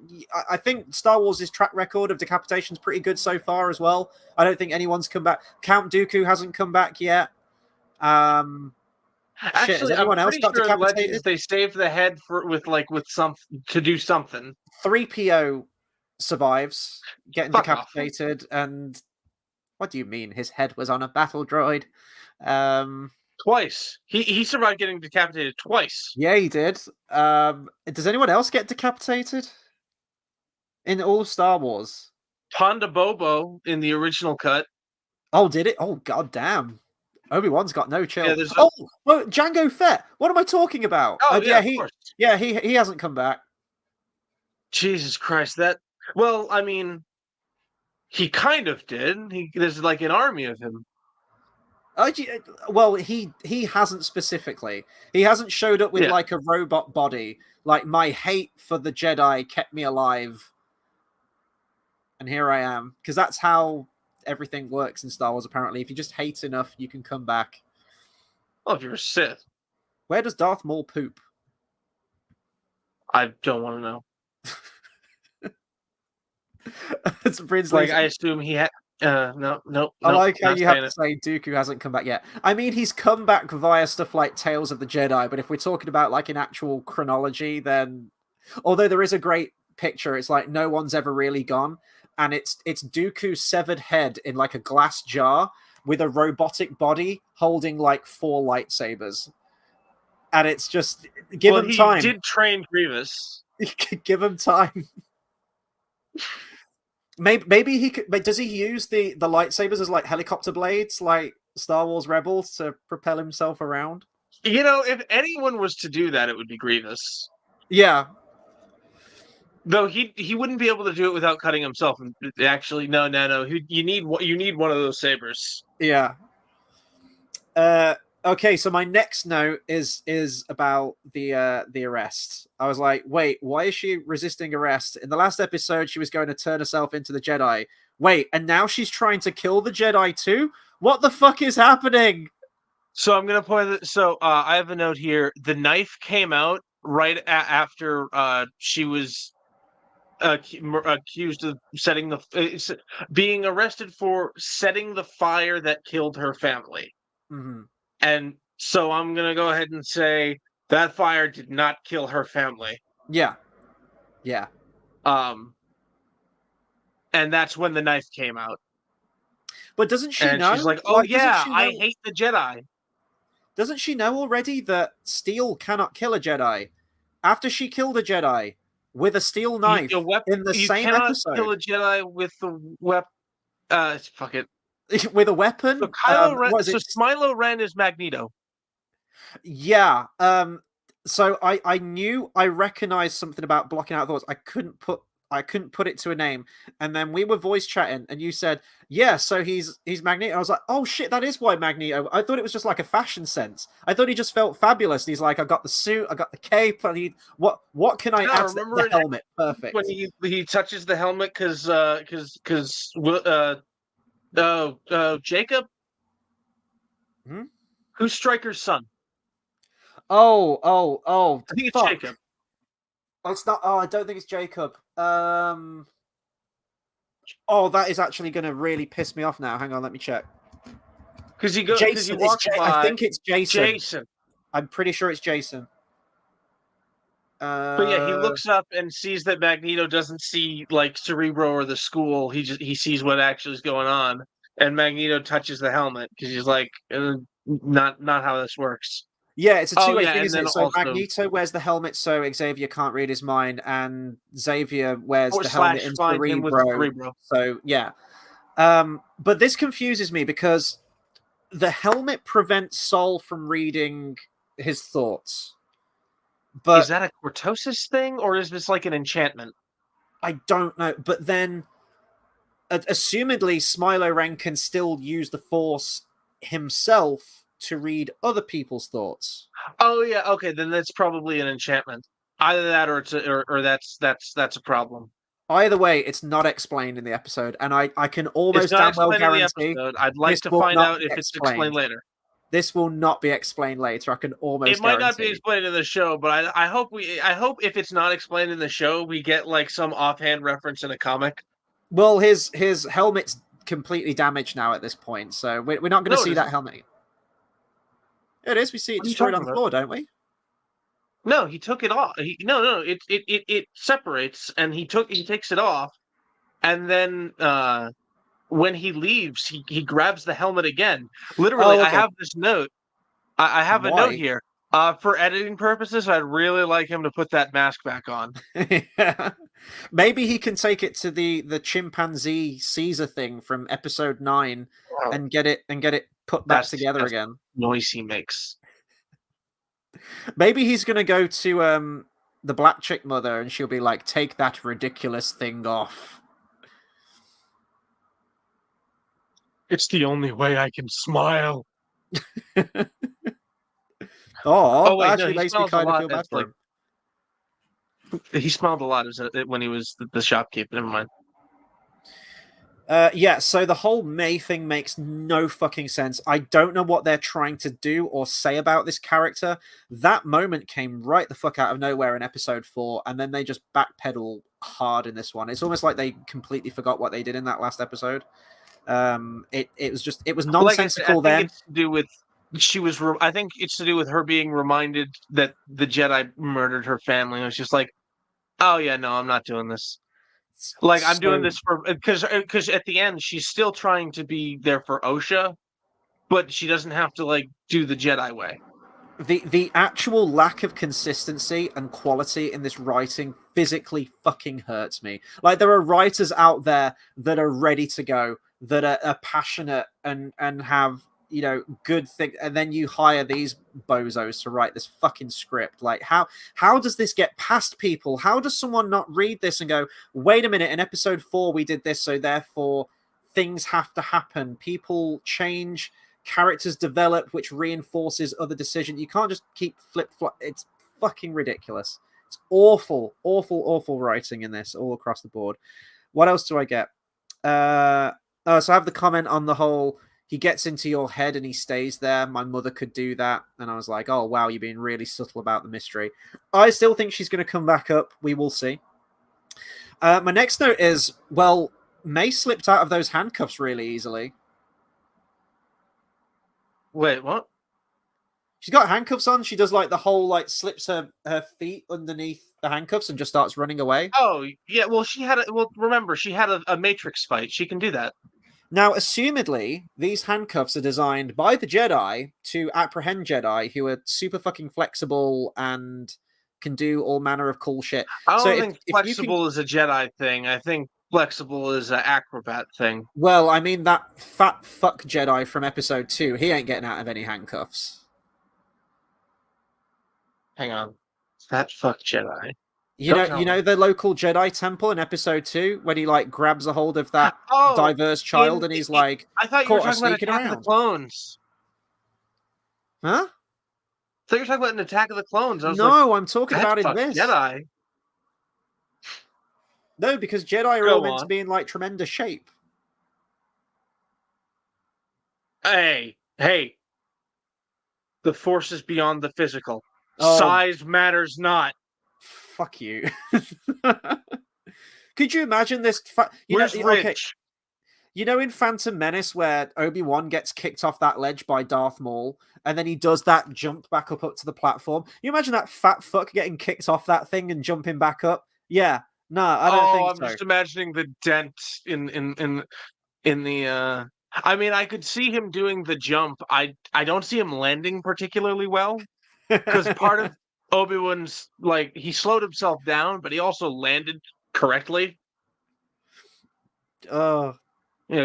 I think Star Wars' track record of decapitation is pretty good so far as well. I don't think anyone's come back. Count Dooku hasn't come back yet. Actually, has anyone else got decapitated? They saved the head with some to do something. 3PO survives getting decapitated, and what do you mean? His head was on a battle droid. Twice. He survived getting decapitated twice. Yeah, he did. Does anyone else get decapitated in all Star Wars? Ponda Bobo in the original cut. Oh, did it? Oh, god damn. Obi-Wan's got no chill. Yeah, well, Jango Fett. What am I talking about? Oh, yeah, he hasn't come back. Jesus Christ, that. Well, I mean, He kind of did. There's like an army of him. Well, he hasn't specifically. He hasn't showed up with Yeah. like a robot body. Like, my hate for the Jedi kept me alive, and here I am. Because that's how everything works in Star Wars. Apparently, if you just hate enough, you can come back. Oh, if you're a Sith, Where does Darth Maul poop? I don't want to know. It's Bryn's Like, I assume he had. No. I like how not you have saying to it. say Dooku hasn't come back yet. I mean, he's come back via stuff like Tales of the Jedi, but if we're talking about like an actual chronology, then although there is a great picture, it's like no one's ever really gone, and it's Dooku's severed head in like a glass jar with a robotic body holding like 4 lightsabers, and it's just give him time. He did train Grievous. Give him time. Maybe he could. But does he use the lightsabers as like helicopter blades, like Star Wars Rebels, to propel himself around? You know, if anyone was to do that, it would be Grievous. Yeah, Though he wouldn't be able to do it without cutting himself. Actually, no. You need one of those sabers. yeah. Okay, so my next note is about the arrest. I was like, wait, why is she resisting arrest? In the last episode, she was going to turn herself into the Jedi. Wait, and now she's trying to kill the Jedi too? What the fuck is happening? So I'm gonna point it. So I have a note here. The knife came out right after she was accused of being arrested for setting the fire that killed her family. Mm-hmm. And so I'm gonna go ahead and say that fire did not kill her family. Yeah. And that's when the knife came out. But doesn't she And know? she's like, "Oh Like, yeah, I hate the Jedi." Doesn't she know already that steel cannot kill a Jedi? After she killed a Jedi with a steel knife in the same cannot episode, kill a Jedi with the weapon. Fuck it. with a weapon. So Kylo Ren. What is So it? Smilo Ren is Magneto. Yeah. So I recognized something about blocking out thoughts. I couldn't put it to a name. And then we were voice chatting, and you said, "Yeah, so he's Magneto." I was like, "Oh shit, that is why Magneto." I thought it was just like a fashion sense. I thought he just felt fabulous. He's like, "I got the suit, I got the cape. I need what can I add to the helmet?" Perfect. When he touches the helmet because Jacob, who's Stryker's son? Oh, I think it's fuck. Jacob. Oh, it's not. Oh, I don't think it's Jacob. Oh, that is actually going to really piss me off now. Hang on, let me check. Because he goes. Jason. I think it's Jason. Jason. I'm pretty sure it's Jason. But yeah, he looks up and sees that Magneto doesn't see like Cerebro or the school. He sees what actually is going on, and Magneto touches the helmet because he's like, not how this works. Yeah, it's a two-way thing, and isn't then it? So also, Magneto wears the helmet so Xavier can't read his mind, and Xavier wears the helmet in Cerebro. So yeah. But this confuses me because the helmet prevents Sol from reading his thoughts. But is that a cortosis thing, or is this like an enchantment? I don't know. But then, assumedly, Smilo Ren can still use the Force himself to read other people's thoughts. Oh yeah, okay, then that's probably an enchantment. Either that, or that's a problem. Either way, it's not explained in the episode, and I can almost damn well guarantee. I'd like to find out if it's explained later. This will not be explained later. I can almost. It might not be explained in the show, but I hope if it's not explained in the show, we get like some offhand reference in a comic. Well, his helmet's completely damaged now at this point, so we're not going to see that helmet. It is. We see it destroyed on the floor, don't we? No, he took it off. No. It separates, and he takes it off, and then when he leaves, he grabs the helmet again. Literally, okay. I have this note. I have a note here. For editing purposes, I'd really like him to put that mask back on. Yeah. Maybe he can take it to the chimpanzee Caesar thing from episode 9 and get it put back together again. Noise he makes. Maybe he's gonna go to the black chick mother, and she'll be like, "Take that ridiculous thing off." It's the only way I can smile. Oh, Oh that wait, no, actually he makes me smiles a kind of lot. feel bad It's for like him. he smiled a lot when he was the shopkeeper. Never mind. Yeah, so the whole May thing makes no fucking sense. I don't know what they're trying to do or say about this character. That moment came right the fuck out of nowhere in episode 4, and then they just backpedal hard in this one. It's almost like they completely forgot what they did in that last episode. It was Like I said, I nonsensical think then. it's to do with I think it's to do with her being reminded that the Jedi murdered her family. It was just like, oh yeah, no, I'm not doing this. Like I'm doing So this for because at the end she's still trying to be there for Osha, but she doesn't have to like do the Jedi way. the actual lack of consistency and quality in this writing physically fucking hurts me. Like there are writers out there that are ready to go, that are passionate and have good things, and then you hire these bozos to write this fucking script. Like how does this get past people? How does someone not read this and go, wait a minute, in episode 4 we did this, so therefore things have to happen, people change, characters develop, which reinforces other decisions. You can't just keep flip flop. It's fucking ridiculous. It's awful, awful, awful writing in this all across the board. What else do I get? So I have the comment on the whole. He gets into your head and he stays there. My mother could do that, and I was like, "Oh wow, you're being really subtle about the mystery." I still think she's going to come back up. We will see. My next note is, well, May slipped out of those handcuffs really easily. Wait, what? She's got handcuffs on. She does like the whole like slips her feet underneath the handcuffs and just starts running away. Oh yeah, well she had a well. Remember, she had a Matrix fight. She can do that. Now, assumedly, these handcuffs are designed by the Jedi to apprehend Jedi who are super fucking flexible and can do all manner of cool shit. I So don't think if you can, flexible is a Jedi thing. I think flexible is an acrobat thing. well, I mean that fat fuck Jedi from episode 2, he ain't getting out of any handcuffs. Hang on, that fuck Jedi. You Don't know, tell me. the local Jedi temple in episode 2 when he like grabs a hold of that Oh, diverse child and he's like I thought you were caught her talking about sneaking Attack of the around. Clones. Huh? I thought you were talking about an Attack of the Clones. I was like, No, I'm talking that about in fuck this. Jedi. No, because Jedi are all Go meant to on. be in like tremendous shape. Hey, hey. The Force is beyond the physical. Oh, Size matters not. fuck you. Could you imagine this? Where's Okay, Ridge? in Phantom Menace where Obi-Wan gets kicked off that ledge by Darth Maul, and then he does that jump back up to the platform. You imagine that fat fuck getting kicked off that thing and jumping back up? Yeah, no, I don't think I'm so. just imagining the dent in the. I mean, I could see him doing the jump. I don't see him landing particularly well because part of Obi-Wan's like he slowed himself down, but he also landed correctly. Oh,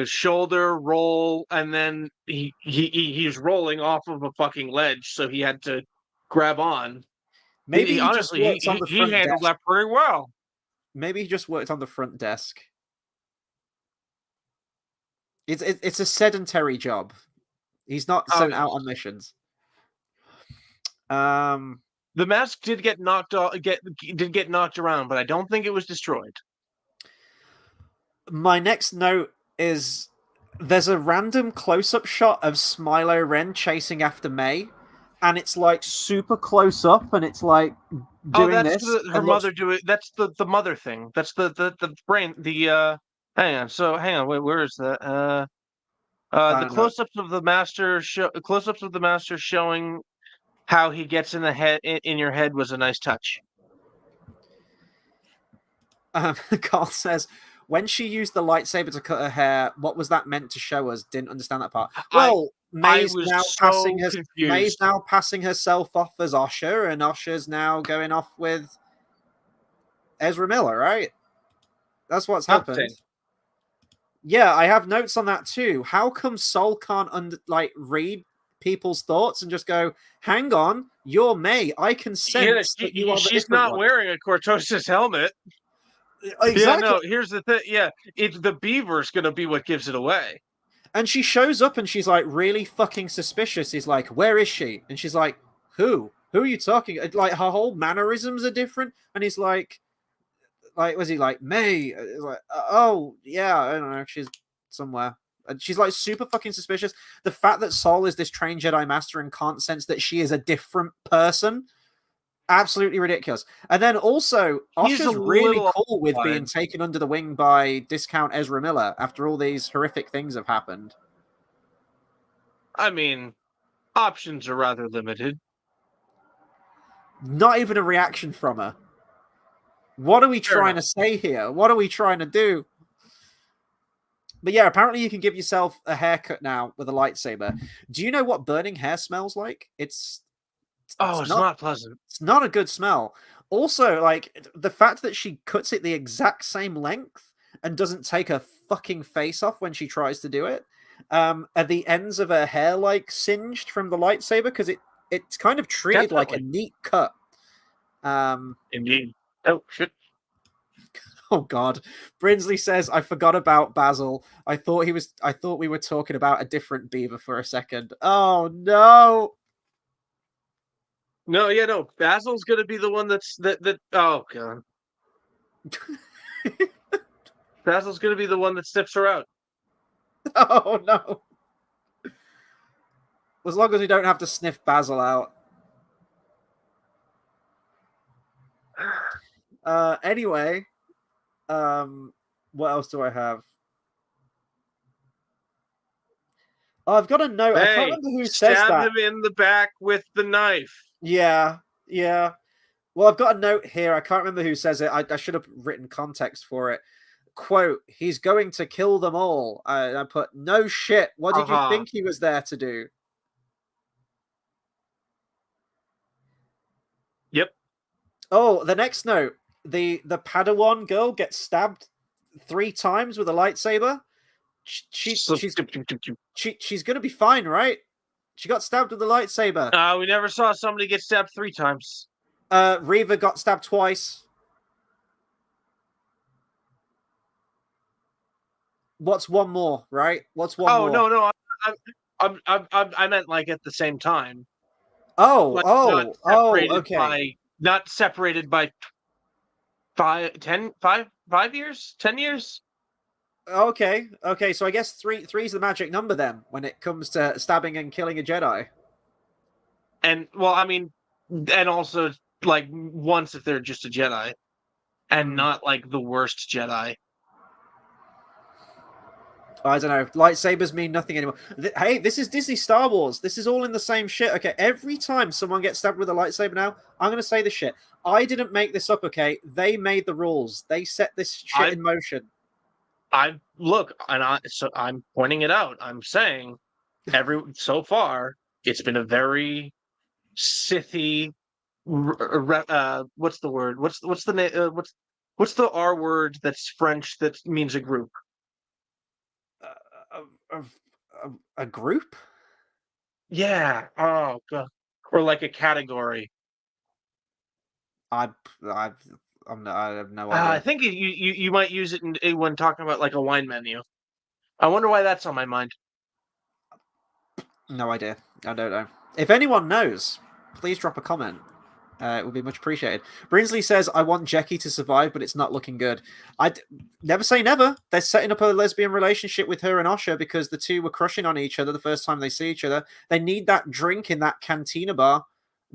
Shoulder roll, and then he's rolling off of a fucking ledge, so he had to grab on. maybe he just Honestly, worked on the he front handled desk. that pretty well. Maybe he just worked on the front desk. It's a sedentary job. He's not Oh, sent yeah. out on missions. The mask did get knocked off, did get knocked around, but I don't think it was destroyed. My next note is there's a random close-up shot of Smilo Ren chasing after May, and it's like super close up, and it's like doing that's this. her mother doing. That's the mother thing. That's the brain. Hang on. So hang on. Wait, where is that? The close-ups of the master close-ups of the master showing how he gets in the head in your head was a nice touch. Carl says, when she used the lightsaber to cut her hair, what was that meant to show us? Didn't understand that part. Well, May's now passing herself off as Osha, and Osha's now going off with Ezra Miller, right? That's what's happened. Yeah, I have notes on that too. How come Sol can't read people's thoughts and just go, "Hang on, you're May. I can sense that you are." She's not wearing a Cortosis helmet. Exactly. Yeah, no. Here's the thing. Yeah, the beaver's going to be what gives it away. And she shows up and she's like really fucking suspicious. He's like, "Where is she?" And she's like, "Who? Who are you talking?" Like her whole mannerisms are different. And he's like, was he like May? Like, oh yeah, I don't know. She's somewhere. And she's like super fucking suspicious. The fact that Sol is this trained Jedi Master and can't sense that she is a different person, absolutely ridiculous. And then also, Osha's really cool with being taken under the wing by discount Ezra Miller after all these horrific things have happened. I mean, options are rather limited. Not even a reaction from her. What are we trying to say here? What are we trying to do? But yeah, apparently you can give yourself a haircut now with a lightsaber. Do you know what burning hair smells like? It's not pleasant. It's not a good smell. Also, like, the fact that she cuts it the exact same length and doesn't take her fucking face off when she tries to do it. Are the ends of her hair like singed from the lightsaber? Because it's kind of treated like a neat cut. Indeed. Oh shit. Oh God. Brinsley says, "I forgot about Basil. I thought we were talking about a different beaver for a second." Oh no. No, yeah, no. Basil's gonna be the one that oh God. Basil's gonna be the one that sniffs her out. Oh no. As long as we don't have to sniff Basil out. Anyway, what else do I have? Oh, I've got a note. I can't remember who says that. Stab him in the back with the knife. Yeah. Well, I've got a note here. I can't remember who says it. I should have written context for it. Quote, "He's going to kill them all." I put, "No shit. What did you think he was there to do?" Yep. Oh, the next note. The Padawan girl gets stabbed 3 times with a lightsaber. She's gonna be fine, right? She got stabbed with a lightsaber. We never saw somebody get stabbed 3 times. Reva got stabbed twice. What's one more, right? What's one more? Oh no, I meant like at the same time. Oh, like okay. Not separated by 5 years, 10 years. Okay. So I guess three's the magic number then when it comes to stabbing and killing a Jedi. And well, I mean, and also like once if they're just a Jedi, and not like the worst Jedi. I don't know. Lightsabers mean nothing anymore. Hey, this is Disney Star Wars. This is all in the same shit. Okay, every time someone gets stabbed with a lightsaber now, I'm going to say this shit. I didn't make this up, okay? They made the rules. They set this shit in motion. I'm pointing it out. I'm saying so far it's been a very Sithy. What's the word? What's the name? What's the R word that's French that means a group? A group? Yeah. Oh God. Or like a category. I have no idea. I think you might use it when talking about like a wine menu. I wonder why that's on my mind. No idea. I don't know. If anyone knows, please drop a comment. It would be much appreciated. Brinsley says, "I want Jackie to survive, but it's not looking good." Never say never. They're setting up a lesbian relationship with her and Osha because the two were crushing on each other the first time they see each other. They need that drink in that cantina bar.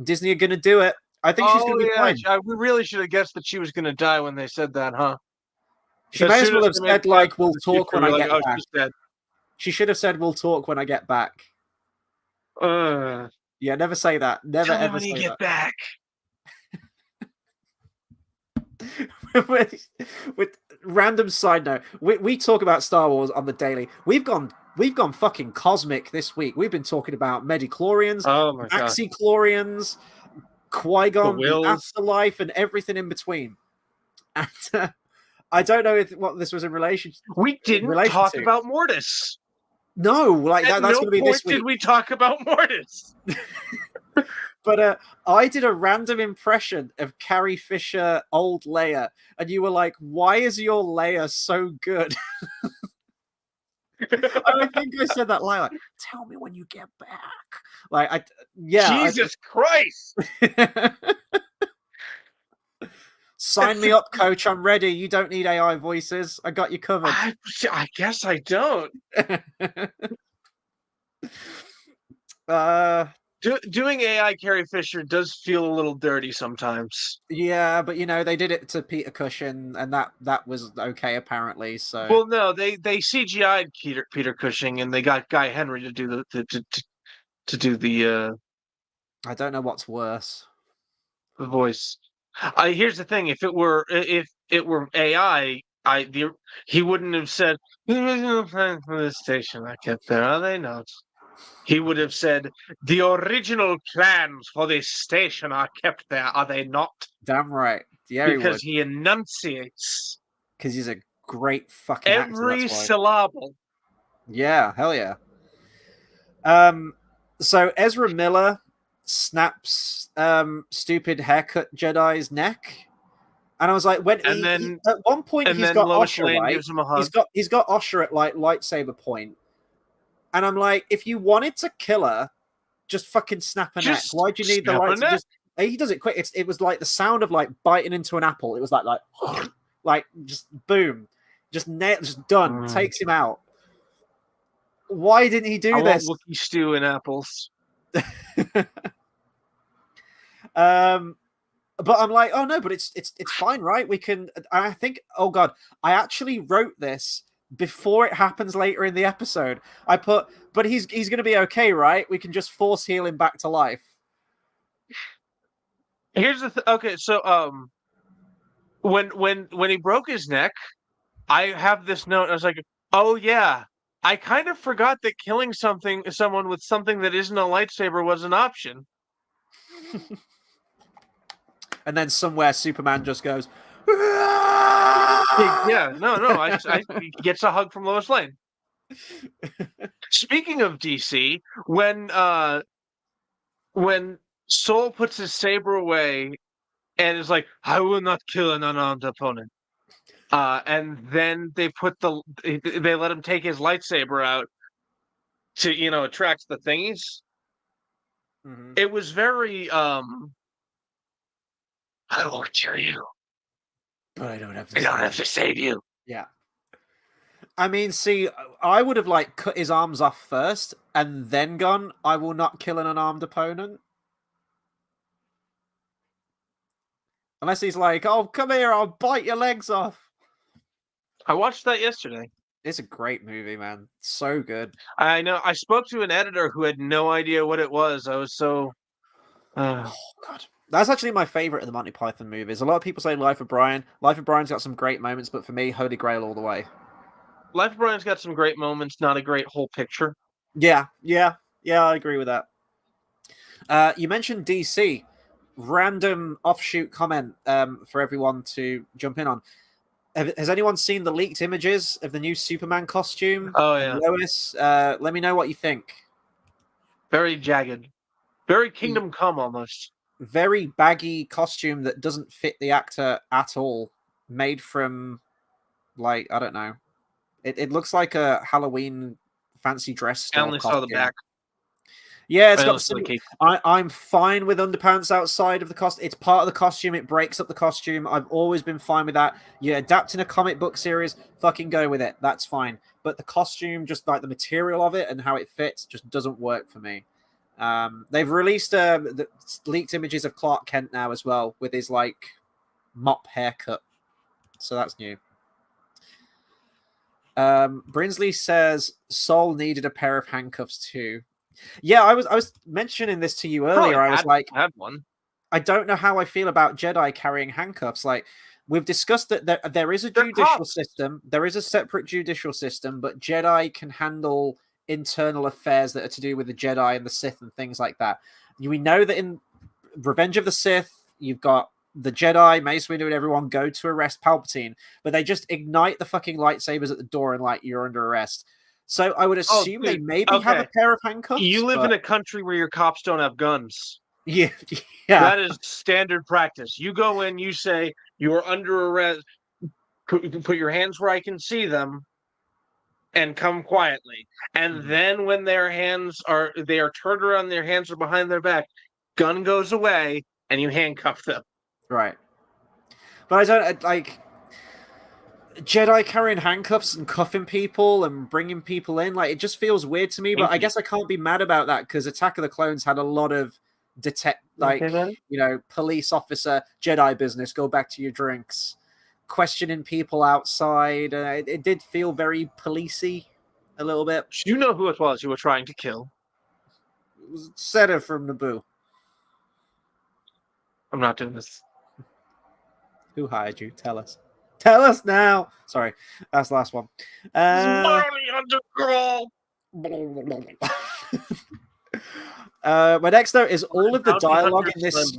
Disney are going to do it. I think she's going to be fine. We really should have guessed that she was going to die when they said that, huh? She may as well have said, like, "We'll talk when I get back." She should have said, "We'll talk when I get back." Yeah, never say that. Never ever when say you that. get back. with random side note, we talk about Star Wars on the daily. We've gone fucking cosmic this week. We've been talking about Midi-chlorians, Maxi-chlorians, Qui-Gon, the afterlife, and everything in between. And I don't know what this was in relation. We didn't talk about Mortis. No, like that's going to be this week. Did we talk about Mortis? But I did a random impression of Carrie Fisher, old Leia, and you were like, "Why is your Leia so good?" I think I said that line, like, tell me when you get back. Like, Jesus Christ! Sign me up, coach. I'm ready. You don't need AI voices. I got you covered. I guess I don't. Doing AI Carrie Fisher does feel a little dirty sometimes. Yeah, but they did it to Peter Cushing, and that was okay apparently. So well, no, they CGI'd Peter Cushing, and they got Guy Henry to do the I don't know what's worse. the voice. Here's the thing: if it were AI, he wouldn't have said for this station I kept there. Are they not? He would have said, the original plans for this station are kept there, are they not? Damn right. Yeah, because he enunciates. Because he's a great fucking every actor, syllable. Yeah, hell yeah. So Ezra Miller snaps stupid haircut Jedi's neck. And I was like, at one point he's got Osher, right? Gives him a hug. He's got Osher at like lightsaber point. And I'm like, if you wanted to kill her, just fucking snap her neck. Why'd you need the lightsaber? He does it quick. It was like the sound of like biting into an apple. It was like just boom, just done. Takes him out. Why didn't he do this? Want Wookiee stew and apples. But I'm like, oh no, but it's fine, right? We can. I think, oh god, I actually wrote this before it happens later in the episode. I put, but he's going to be okay, right? We can just force heal him back to life. Here's the okay, so when he broke his neck, I have this note. I was like, oh yeah, I kind of forgot that killing someone with something that isn't a lightsaber was an option. And then somewhere Superman just goes, yeah, no, he gets a hug from Lois Lane. Speaking of DC, when Soul puts his saber away and is like, I will not kill an unarmed opponent. And then they let him take his lightsaber out to, attract the thingies. Mm-hmm. It was very, I won't kill you. But I don't have to save you. Yeah. I mean, see, I would have like cut his arms off first and then gone, I will not kill an unarmed opponent. Unless he's like, oh, come here, I'll bite your legs off. I watched that yesterday. It's a great movie, man. So good. I know. I spoke to an editor who had no idea what it was. I was so... Oh, God. That's actually my favorite of the Monty Python movies. A lot of people say Life of Brian. Life of Brian's got some great moments, but for me, Holy Grail all the way. Life of Brian's got some great moments, not a great whole picture. Yeah, I agree with that. You mentioned DC. Random offshoot comment for everyone to jump in on. Has anyone seen the leaked images of the new Superman costume? Oh, yeah. Lois, let me know what you think. Very jagged. Very Kingdom Come, almost. Very baggy costume that doesn't fit the actor at all. Made from, like, I don't know. It looks like a Halloween fancy dress style. I only saw the back. Yeah, it's got some. I'm fine with underpants outside of the costume. It's part of the costume. It breaks up the costume. I've always been fine with that. You're adapting a comic book series, fucking go with it. That's fine. But the costume, just like the material of it and how it fits, just doesn't work for me. They've released the leaked images of Clark Kent now as well with his like mop haircut. So that's new. Brinsley says Sol needed a pair of handcuffs too. Yeah, I was mentioning this to you earlier. I was like, had one. I don't know how I feel about Jedi carrying handcuffs. Like, we've discussed that there is a judicial system. There is a separate judicial system, but Jedi can handle internal affairs that are to do with the Jedi and the Sith and things like that. We know that in Revenge of the Sith, you've got the Jedi, Mace Windu, and everyone go to arrest Palpatine, but they just ignite the fucking lightsabers at the door and like, you're under arrest. So I would assume they maybe have a pair of handcuffs. You live in a country where your cops don't have guns. Yeah. That is standard practice. You go in, you say you are under arrest. Put your hands where I can see them. and come quietly. And then when they are turned around, their hands are behind their back, gun goes away, and you handcuff them. Right. But I don't like Jedi carrying handcuffs and cuffing people and bringing people in. Like, it just feels weird to me. But I guess I can't be mad about that because Attack of the Clones had a lot of police officer Jedi business. Go back to your drinks, questioning people outside. It did feel very policey a little bit. You know who it was you were trying to kill. It was Setter from Naboo. I'm not doing this. Who hired you? Tell us. Tell us now. Sorry, that's the last one. My next note is all of the dialogue in this.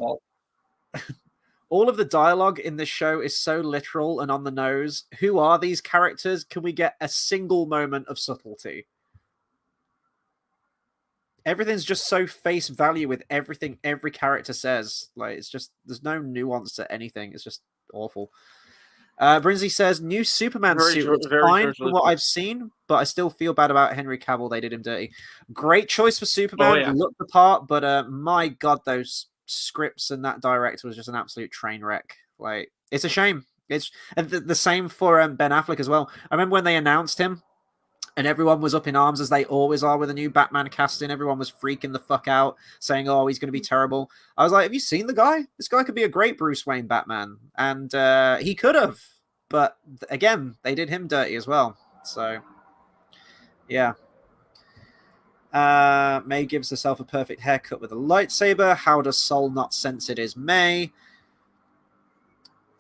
All of the dialogue in this show is so literal and on the nose. Who are these characters? Can we get a single moment of subtlety? Everything's just so face value with everything every character says. Like, it's just, there's no nuance to anything. It's just awful. Brinsley says, new Superman suit looks fine from what I've seen, but I still feel bad about Henry Cavill. They did him dirty. Great choice for Superman. Looked the part, but my God, those scripts and that director was just an absolute train wreck. Like, it's a shame. It's the same for Ben Affleck as well. I remember when they announced him, and everyone was up in arms, as they always are with a new Batman casting. Everyone was freaking the fuck out, saying, oh, he's going to be terrible. I was like, have you seen the guy? This guy could be a great Bruce Wayne Batman. And he could have. But, again, they did him dirty as well. So, yeah. May gives herself a perfect haircut with a lightsaber. How does Sol not sense it is May?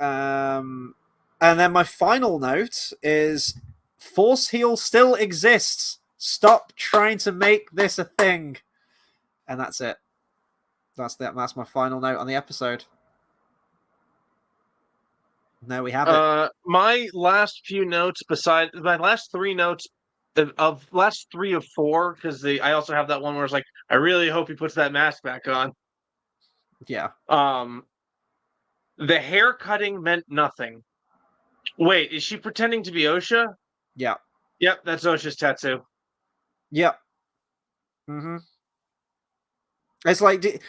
And then my final note is... Force heal still exists. Stop trying to make this a thing. And that's it. That's my final note on the episode. There we have it. My last few notes, besides my last three notes of last 3 of 4, because I also have that one where it's like, I really hope he puts that mask back on. Yeah. The hair cutting meant nothing. Wait, is she pretending to be Osha? Yeah. Yep, that's Osha's tattoo. Yep. Mm-hmm. It's like,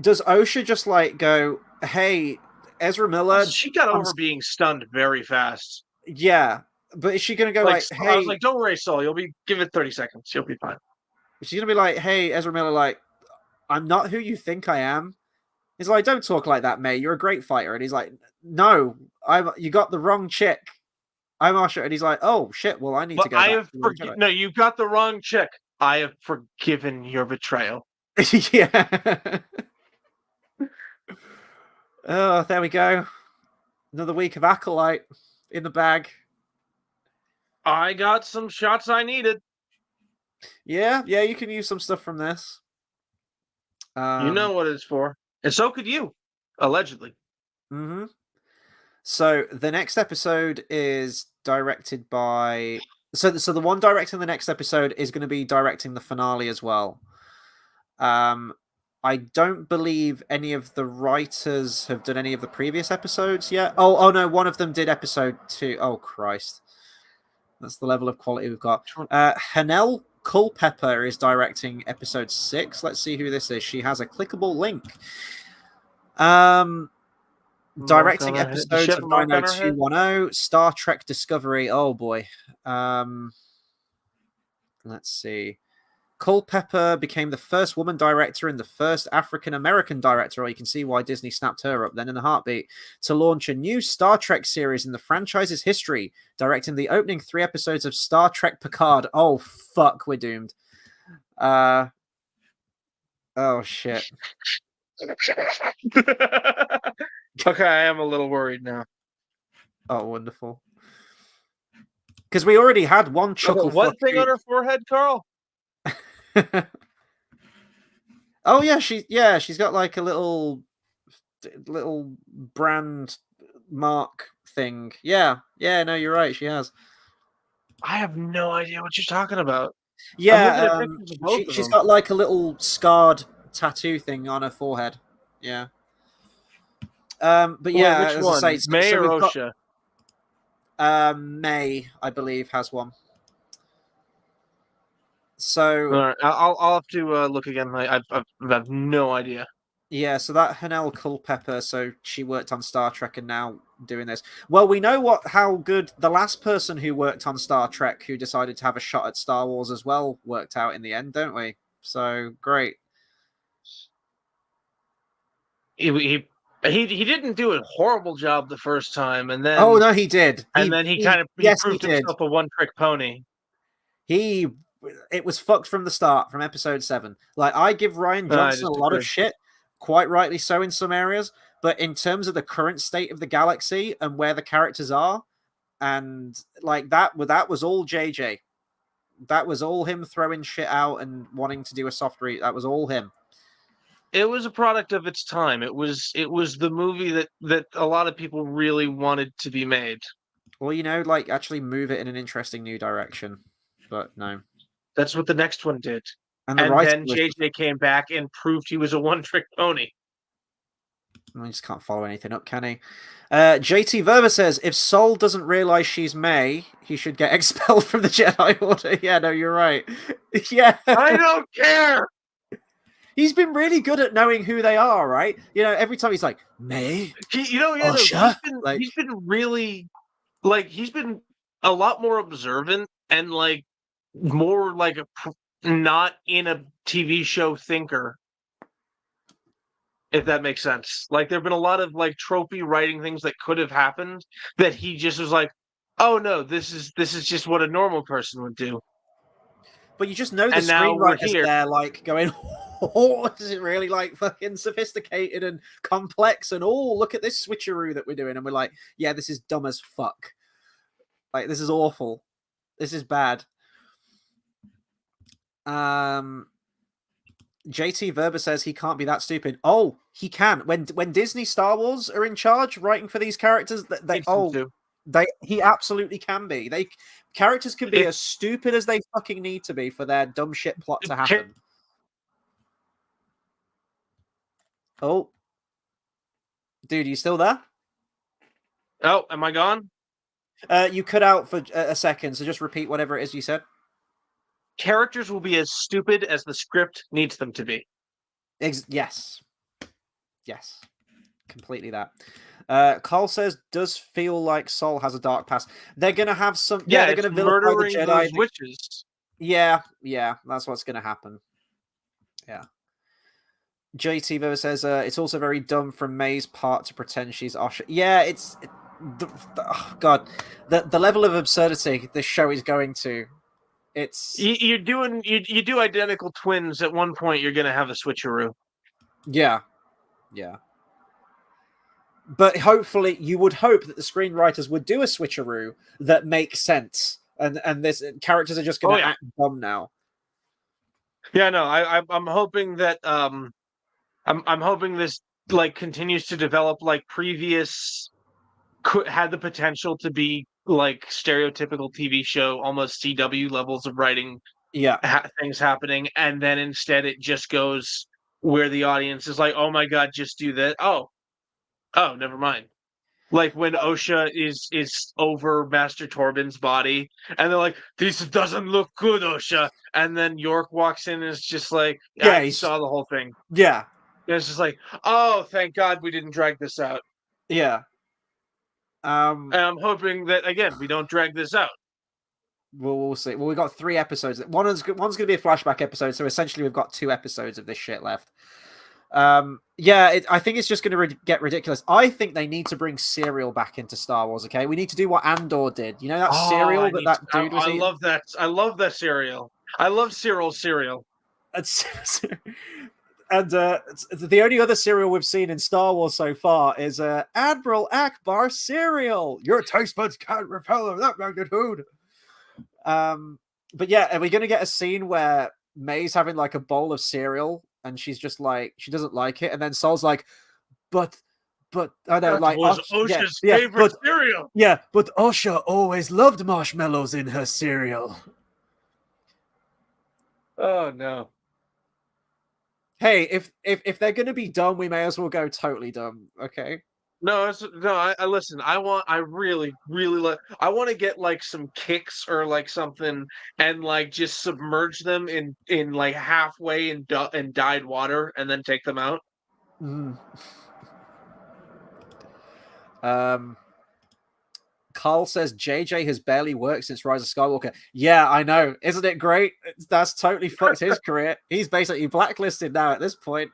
does Osha just like go, hey, Ezra Miller... She got over being stunned very fast. Yeah, but is she going to go like, hey... I was like, don't worry, Saul, give it 30 seconds. You'll be fine. She's going to be like, hey, Ezra Miller, like, I'm not who you think I am. He's like, don't talk like that, May. You're a great fighter. And he's like, no, you got the wrong chick. I'm Asha, and he's like, "Oh shit! Well, I need to go." No, you got the wrong chick. I have forgiven your betrayal. Yeah. Oh, there we go. Another week of Acolyte in the bag. I got some shots I needed. Yeah, you can use some stuff from this. You know what it's for, and so could you, allegedly. Mm-hmm. So the next episode is directed by... So the one directing the next episode is going to be directing the finale as well. I don't believe any of the writers have done any of the previous episodes yet. Oh no, one of them did episode 2. Oh, Christ. That's the level of quality we've got. Hanelle Culpepper is directing episode 6. Let's see who this is. She has a clickable link. Directing episodes of 90210, Star Trek Discovery. Oh boy. Let's see. Culpepper became the first woman director and the first African-American director, or you can see why Disney snapped her up then in a heartbeat, to launch a new Star Trek series in the franchise's history, directing the opening 3 episodes of Star Trek Picard. Oh, fuck, we're doomed. Oh, shit. Okay, I am a little worried now. Oh, wonderful. Because we already had one chuckle. What thing on her forehead, Carl? Oh yeah, she's got like a little brand mark thing. Yeah, no, you're right. She has. I have no idea what you're talking about. Yeah, she's got like a little scarred tattoo thing on her forehead. Yeah. But yeah, which as one? I say, May or Osha? May, I believe, has one. So All right, I'll have to look again. I have no idea. yeah, so that Hanelle Culpepper, so she worked on Star Trek and now doing this. Well, we know how good the last person who worked on Star Trek who decided to have a shot at Star Wars as well worked out in the end, don't we? So great. He didn't do a horrible job the first time, and Oh then no, he did. he kind of Yes, he proved did. himself a one-trick pony. He it was fucked from the start, from episode 7. Like, I give Ryan I Johnson a lot disagree. of shit, quite rightly so in some areas, but in terms of the current state of the galaxy and where the characters are, and like that was all JJ. That was all him throwing shit out and wanting to do a soft read. That was all him. It was a product of its time. It was the movie that a lot of people really wanted to be made. Well, like, actually move it in an interesting new direction. But no. That's what the next one did. And the And writing then was JJ came back and proved he was a one-trick pony. I just can't follow anything up, can he? JT Verba says, if Sol doesn't realize she's May, he should get expelled from the Jedi Order. Yeah, no, you're right. Yeah. I don't care! He's been really good at knowing who they are, right? Every time he's like, May? He's been really, like, he's been a lot more observant and, like, more like not in a TV show thinker. If that makes sense. Like, there have been a lot of, like, tropey writing things that could have happened that he just was like, oh no, this is just what a normal person would do. But you just know the And now we're screenwriters here. there, like, going, oh, is it really, like, fucking sophisticated and complex? And, oh, look at this switcheroo that we're doing. And we're like, yeah, this is dumb as fuck. Like, this is awful. This is bad. JT Verba says he can't be that stupid. Oh, he can. When Disney Star Wars are in charge writing for these characters, he absolutely can be. Characters can be as stupid as they fucking need to be for their dumb shit plot to happen. Oh, dude, you still there? Oh, am I gone? You cut out for a second, so just repeat whatever it is you said. Characters will be as stupid as the script needs them to be. Yes. Completely that. Carl says, does feel like Sol has a dark past. They're gonna have some. Yeah, they're gonna vilify the Jedi. Those witches. Yeah, that's what's gonna happen. Yeah. JT Verba says it's also very dumb from May's part to pretend she's Osha. Yeah, oh god, the level of absurdity this show is going to. It's you do identical twins. At one point, you're gonna have a switcheroo. Yeah. But hopefully, you would hope that the screenwriters would do a switcheroo that makes sense, and this characters are just going to act dumb now. Yeah, no, I'm hoping that I'm hoping this, like, continues to develop like previous had the potential to be like stereotypical TV show, almost CW levels of writing. Things happening, and then instead it just goes where the audience is like, oh my god, just do that. Oh, never mind. Like when Osha is over Master Torben's body, and they're like, this doesn't look good, Osha. And then York walks in and is just like, he saw the whole thing. Yeah. And it's just like, oh, thank God we didn't drag this out. Yeah. And I'm hoping that, again, we don't drag this out. We'll see. Well, we've got 3 episodes. One's going to be a flashback episode, so essentially we've got 2 episodes of this shit left. I think it's just going to get ridiculous. I think they need to bring Serial back into Star Wars, okay? We need to do what Andor did. You know that cereal that dude was eating? I love that. I love that cereal. I love Cyril's cereal. And the only other cereal we've seen in Star Wars so far is Admiral Akbar cereal. Your taste buds can't repel of that magnitude. But yeah, are we going to get a scene where May's having like a bowl of cereal and she's just like, she doesn't like it, and then Sol's like, but I know, like, was Osha's favorite cereal. Yeah, but Osha always loved marshmallows in her cereal. Oh no. Hey, if they're going to be dumb, we may as well go totally dumb, okay? I listen. I really, really like. I want to get like some kicks or like something, and like just submerge them in like halfway in dyed water, and then take them out. Mm. Carl says JJ has barely worked since Rise of Skywalker. Yeah, I know. Isn't it great? That's totally fucked his career. He's basically blacklisted now at this point.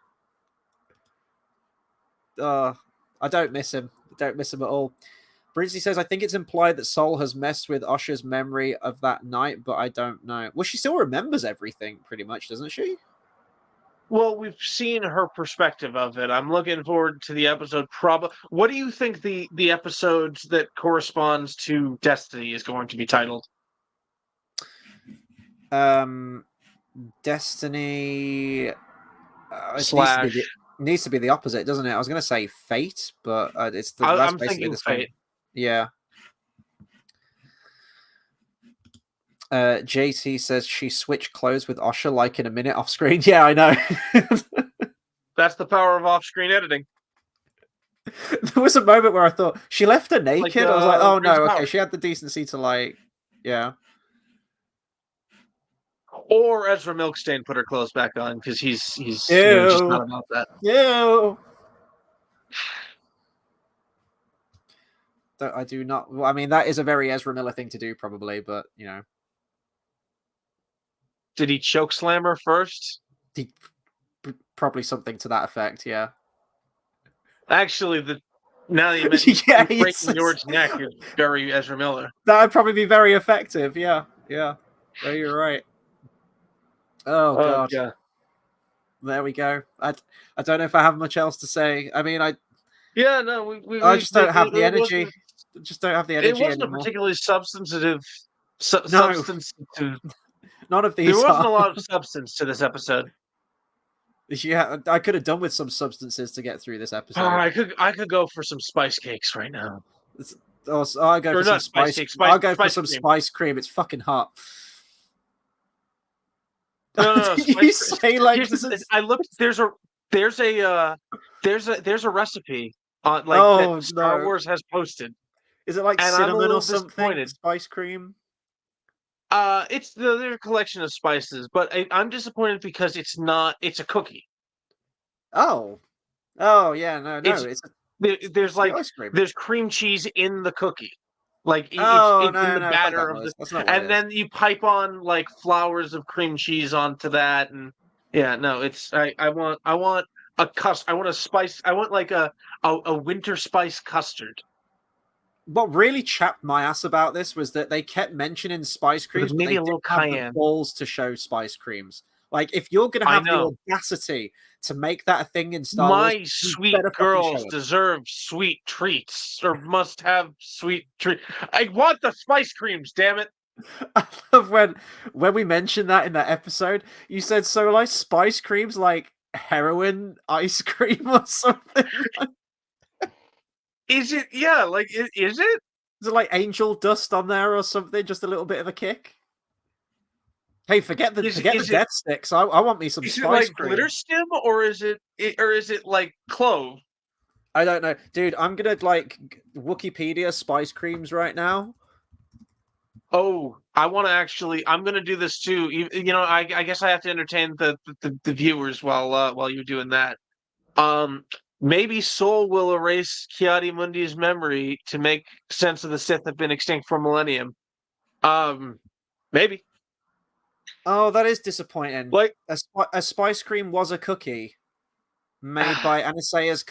I don't miss him. I don't miss him at all. Brinsley says, I think it's implied that Sol has messed with Usher's memory of that night, but I don't know. Well, she still remembers everything, pretty much, doesn't she? Well, we've seen her perspective of it. I'm looking forward to the episode. What do you think the episodes that corresponds to Destiny is going to be titled? Destiny Slash. needs to be the opposite, doesn't it? I was going to say Fate, but that's I'm basically thinking the same. Fate. Yeah. JT says she switched clothes with Osha like in a minute off screen. Yeah, I know. That's the power of off-screen editing. There was a moment where I thought she left her naked. I was like, oh no, okay, Power. she had the decency to like, yeah. Or Ezra Milkstain put her clothes back on because he's just not about that. Ew. I do not. Well, I mean, that is a very Ezra Miller thing to do, probably, but you know. Did he choke slam her first? Probably something to that effect, yeah. Actually, now that you mentioned breaking George's neck is very Ezra Miller. That would probably be very effective, yeah. Yeah. Oh, you're right. Oh god. Yeah. There we go. I don't know if I have much else to say. I mean, I just don't have the energy. Just don't have the energy. It wasn't anymore. A particularly substantive. None of these. There wasn't a lot of substance to this episode. Yeah, I could have done with some substances to get through this episode. I could go for some spice cakes right now. I'll go for some spice. I'll go for some spice cream. It's fucking hot. No, you say like I looked. There's a recipe on that Star Wars has posted. Is it like cinnamon or something? Spice cream. It's their collection of spices, but I'm disappointed because it's not. It's a cookie. Oh yeah, no. There's cream cheese in the cookie, like in the batter of the, and then you pipe on like flowers of cream cheese onto that, and yeah, no, it's I want a spice. I want like a winter spice custard. What really chapped my ass about this was that they kept mentioning spice creams, maybe but they didn't have the balls to show spice creams. Like, if you're going to have the audacity to make that a thing in Star Wars, my sweet girls deserve sweet treats or must have sweet treats. I want the spice creams, damn it. I love when we mentioned that in that episode, you said, so like spice creams like heroin ice cream or something. Is it? Yeah, like, is it? Is it like angel dust on there or something? Just a little bit of a kick? Hey, forget the death sticks. I want me some spice cream. Is it like glitter stim, or is it like clove? I don't know. Dude, I'm going to like Wikipedia spice creams right now. Oh, I'm going to do this too. You know, I guess I have to entertain the viewers while you're doing that. Maybe Sol will erase Ki-Adi-Mundi's memory to make sense of the Sith have been extinct for a millennium. Maybe. Oh, that is disappointing. Like a spice cream was a cookie made by Anasaya's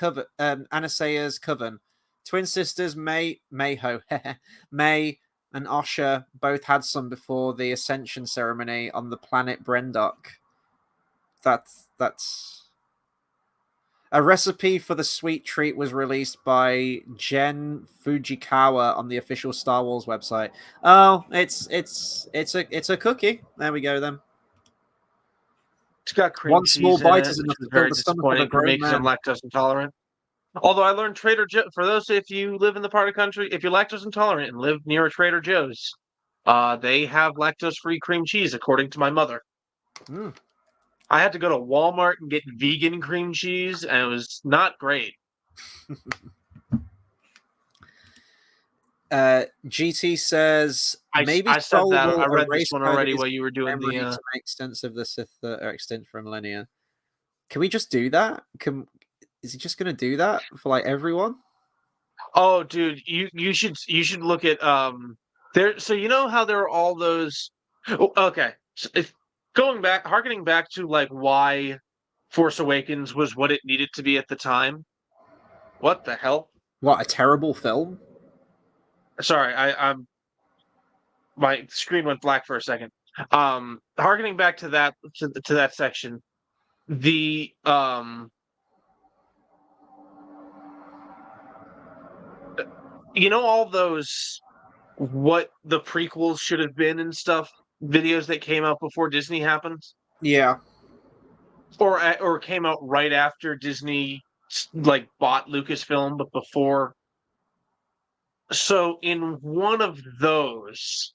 coven. Twin sisters May and Osha both had some before the Ascension ceremony on the planet Brendok. That's a recipe for the sweet treat was released by Jen Fujikawa on the official Star Wars website. Oh, it's a cookie. There we go then. It's got cream One cheese small bite in is it, enough which to is very fill the stomach of a disappointing for me grown because I'm man. lactose intolerant. Although I learned Trader Joe, for those if you live in the part of the country, if you're lactose intolerant and live near a Trader Joe's, they have lactose-free cream cheese, according to my mother. Mm. I had to go to Walmart and get vegan cream cheese, and it was not great. GT says maybe I said Soul that. will I read this erase one her already his while you were doing memory the. to make sense of the Sith that are extinct for millennia. Can we just do that? Is he just gonna do that for like everyone? Oh, dude, you should look at there. So you know how there are all those. Oh, okay, so if going back, harkening back to like why Force Awakens was what it needed to be at the time. What the hell? What a terrible film! Sorry, I'm my screen went black for a second. Harkening back to that section, the you know all those what the prequels should have been and stuff videos that came out before Disney happened Yeah, or came out right after Disney like bought Lucasfilm but before. So in one of those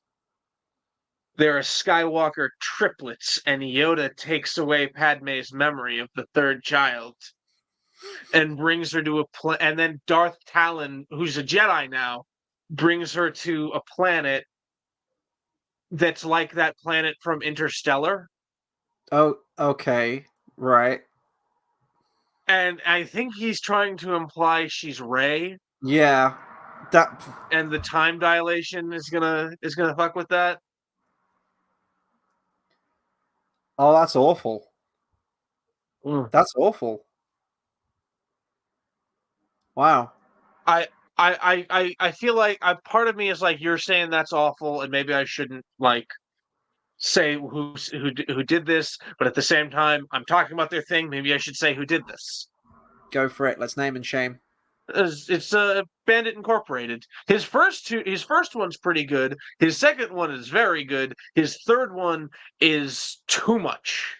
there are Skywalker triplets and Yoda takes away Padme's memory of the third child and brings her to and then Darth Talon, who's a Jedi now, brings her to a planet that's like that planet from Interstellar. oh, okay, right. And I think he's trying to imply she's Rey, Yeah, that. and the time dilation is gonna fuck with that. Oh, that's awful. Mm. That's awful. Wow. I I feel like part of me is like you're saying that's awful, and maybe I shouldn't like say who did this, but at the same time, I'm talking about their thing. Maybe I should say who did this. Go for it. Let's name and shame. It's Bandit Incorporated. His first one's pretty good. His second one is very good. His third one is too much.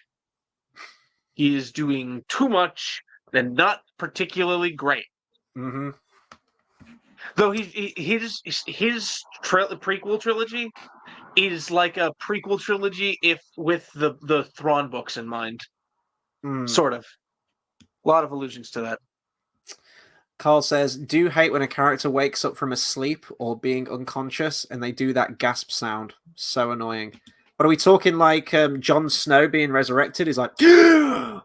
He is doing too much and not particularly great. Mm-hmm. Though his prequel trilogy is like a prequel trilogy if with the Thrawn books in mind. Sort of. A lot of allusions to that. Carl says, do you hate when a character wakes up from a sleep or being unconscious and they do that gasp sound? So annoying. But are we talking like Jon Snow being resurrected? He's like, oh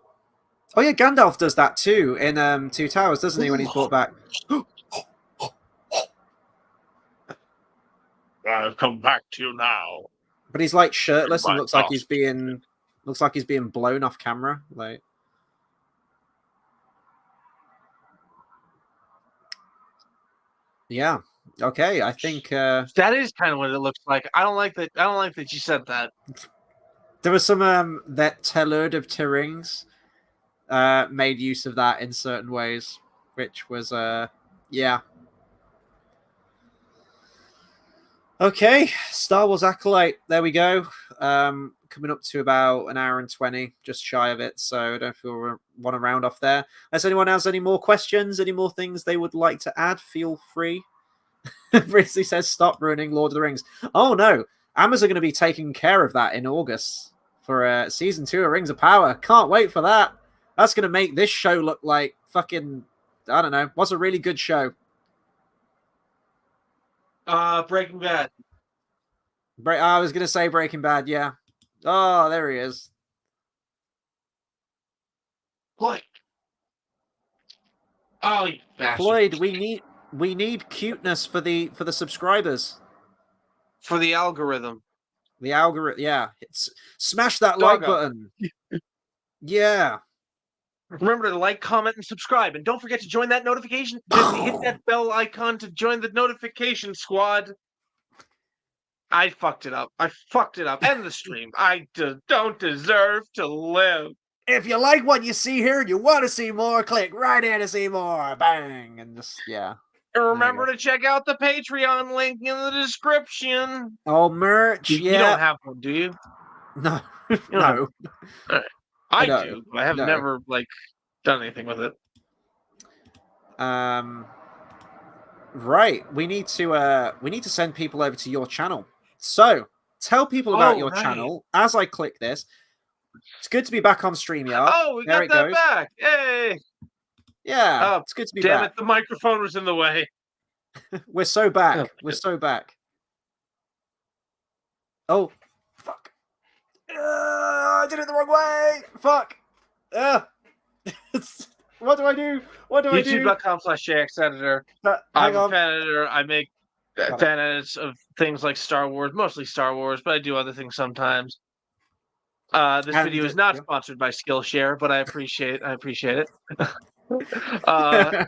yeah, Gandalf does that too in Two Towers, doesn't he, when he's brought back? I've come back to you now. But he's like shirtless and looks like he's being blown off camera. Like, yeah. Okay, I think that is kind of what it looks like. I don't like that. I don't like that you said that. There was some that Tellurd of Tyrings made use of that in certain ways, which was yeah. Okay, Star Wars Acolyte. There we go. Coming up to about an hour and 20, just shy of it. So I don't feel we want to round off there. Unless anyone has any more questions, any more things they would like to add, feel free. Brisley says, stop ruining Lord of the Rings. Oh no, Amazon are going to be taking care of that in August for season 2 of Rings of Power. Can't wait for that. That's going to make this show look like fucking, I don't know, what's a really good show? Breaking Bad. I was going to say Breaking Bad, yeah. Oh, there he is. Floyd. Oh, you bastard. Floyd, we need cuteness for the subscribers. For the algorithm. The algorithm, yeah. Smash that like button. Yeah. Remember to like, comment, and subscribe. And don't forget to join that notification. Just hit that bell icon to join the notification squad. I fucked it up. End the stream. I don't deserve to live. If you like what you see here and you want to see more, click right here to see more. Bang. And just, yeah. And remember to check out the Patreon link in the description. Oh, merch. You don't have one, do you? No. No. I do. I have never done anything with it. Right. We need to send people over to your channel. So tell people about your channel as I click this. It's good to be back on StreamYard. Oh, we got that back. Hey. Yeah. It's good to be back. Damn it, the microphone was in the way. We're so back. Oh, We're so back. Oh, fuck. I did it the wrong way. Fuck. What do I do? What do I do? YouTube.com/JXEditor. I'm Hang a on. fan editor. I make Got it. fan edits of things like Star Wars, mostly Star Wars, but I do other things sometimes. This And, video is not yeah. sponsored by Skillshare, but I appreciate it. uh,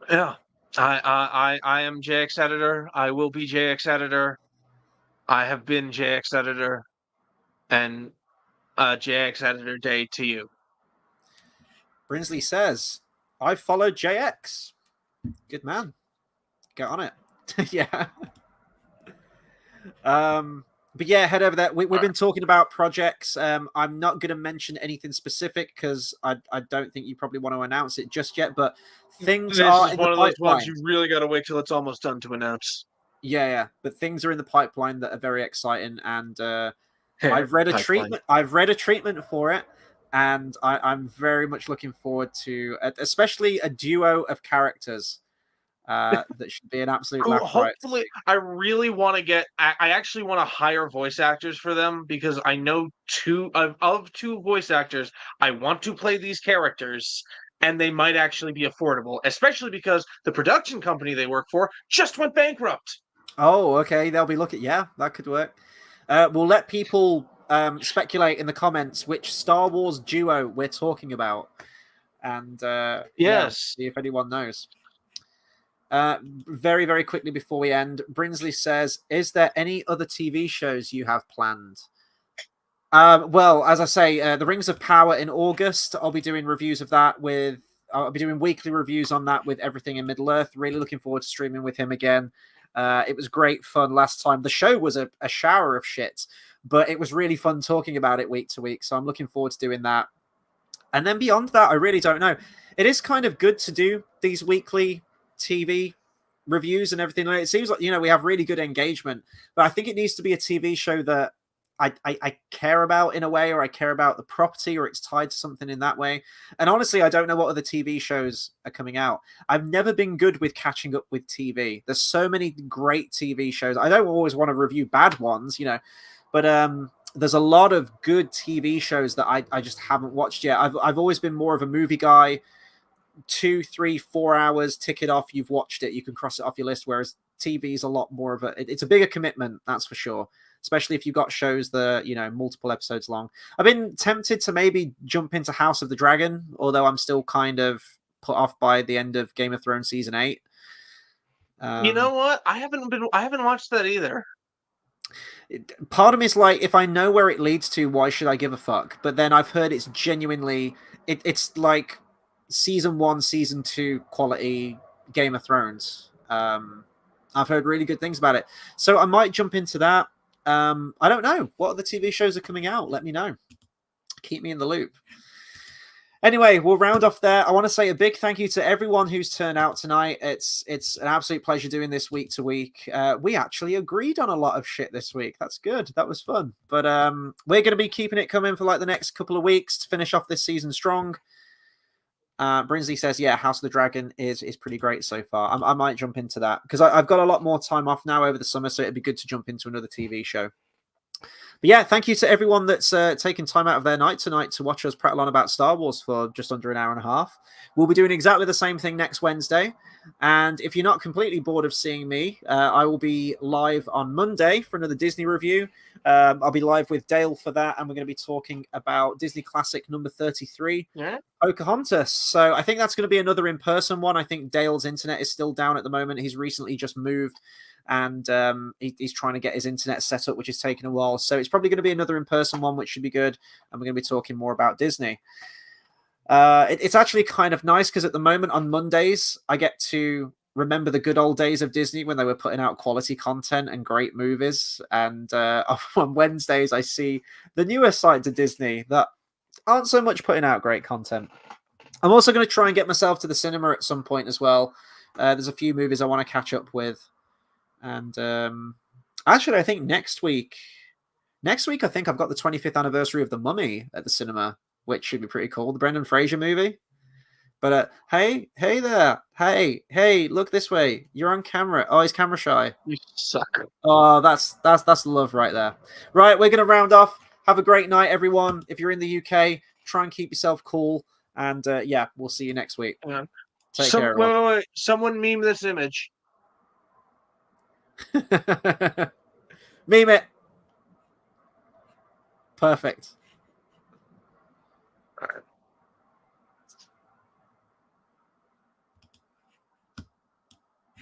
yeah, I am JXEditor. I will be JXEditor. I have been JXEditor, and JXEditor day to you. Brinsley says, I followed JX. Good man. Get on it. Yeah. But yeah, head over there. We've been talking about projects. I'm not going to mention anything specific because I don't think you probably want to announce it just yet. But things This are is in one the of those pipeline. ones you really got to wait till it's almost done to announce. Yeah. But things are in the pipeline that are very exciting, and I've read a treatment. I've read a treatment for it, and I'm very much looking forward to, especially a duo of characters. That should be an absolute laugh riot. Hopefully, I really want to get. I actually want to hire voice actors for them because I know two voice actors. I want to play these characters, and they might actually be affordable, especially because the production company they work for just went bankrupt. Oh, okay. They'll be looking. Yeah, that could work. We'll let people speculate in the comments which Star Wars duo we're talking about, and Yes, see if anyone knows. Very, very quickly before we end, Brinsley says, "Is there any other TV shows you have planned?" Well, as I say, The Rings of Power in August. I'll be doing reviews of that with. I'll be doing weekly reviews on that with Everything in Middle Earth. Really looking forward to streaming with him again. It was great fun last time. The show was a shower of shit, but it was really fun talking about it week to week. So I'm looking forward to doing that. And then beyond that, I really don't know. It is kind of good to do these weekly TV reviews and everything. It seems like, we have really good engagement, but I think it needs to be a TV show that I care about in a way, or I care about the property, or it's tied to something in that way. And honestly, I don't know what other TV shows are coming out. I've never been good with catching up with TV. There's so many great TV shows. I don't always want to review bad ones, but there's a lot of good TV shows that I just haven't watched yet. I've always been more of a movie guy. 2, 3, 4 hours, tick it off, you've watched it, you can cross it off your list, whereas TV is a lot more of it's a bigger commitment, that's for sure, especially if you've got shows that multiple episodes long. I've been tempted to maybe jump into House of the Dragon, although I'm still kind of put off by the end of Game of Thrones season 8. You know what? I haven't watched that either. Part of me is like, if I know where it leads to, why should I give a fuck? But then I've heard it's genuinely it's like season 1, season 2 quality Game of Thrones. I've heard really good things about it, so I might jump into that. I don't know what other TV shows are coming out. Let me know. Keep me in the loop. Anyway, we'll round off there. I want to say a big thank you to everyone who's turned out tonight. It's an absolute pleasure doing this week to week. We actually agreed on a lot of shit this week. That's good. That was fun. But we're going to be keeping it coming for like the next couple of weeks to finish off this season strong. Brinsley says, yeah, House of the Dragon is pretty great so far. I might jump into that because I've got a lot more time off now over the summer, so it'd be good to jump into another TV show. But yeah, thank you to everyone that's taken time out of their night tonight to watch us prattle on about Star Wars for just under an hour and a half. We'll be doing exactly the same thing next Wednesday. And if you're not completely bored of seeing me, I will be live on Monday for another Disney review. I'll be live with Dale for that, and we're going to be talking about Disney Classic number 33, Pocahontas. So I think that's going to be another in-person one. I think Dale's internet is still down at the moment. He's recently just moved, and he's trying to get his internet set up, which is taking a while. So it's probably going to be another in-person one, which should be good. And we're going to be talking more about Disney. It's actually kind of nice because at the moment on Mondays, I get to remember the good old days of Disney when they were putting out quality content and great movies. And on Wednesdays, I see the newer side to Disney that aren't so much putting out great content. I'm also going to try and get myself to the cinema at some point as well. There's a few movies I want to catch up with. And actually, I think next week, I think I've got the 25th anniversary of The Mummy at the cinema, which should be pretty cool. The Brendan Fraser movie. But hey there, hey, look this way. You're on camera. Oh, he's camera shy. You suck. Oh, that's love right there. Right, we're gonna round off. Have a great night, everyone. If you're in the UK, try and keep yourself cool. And yeah, we'll see you next week. Yeah. Take care. Wait. Someone meme this image. Meme it. Perfect.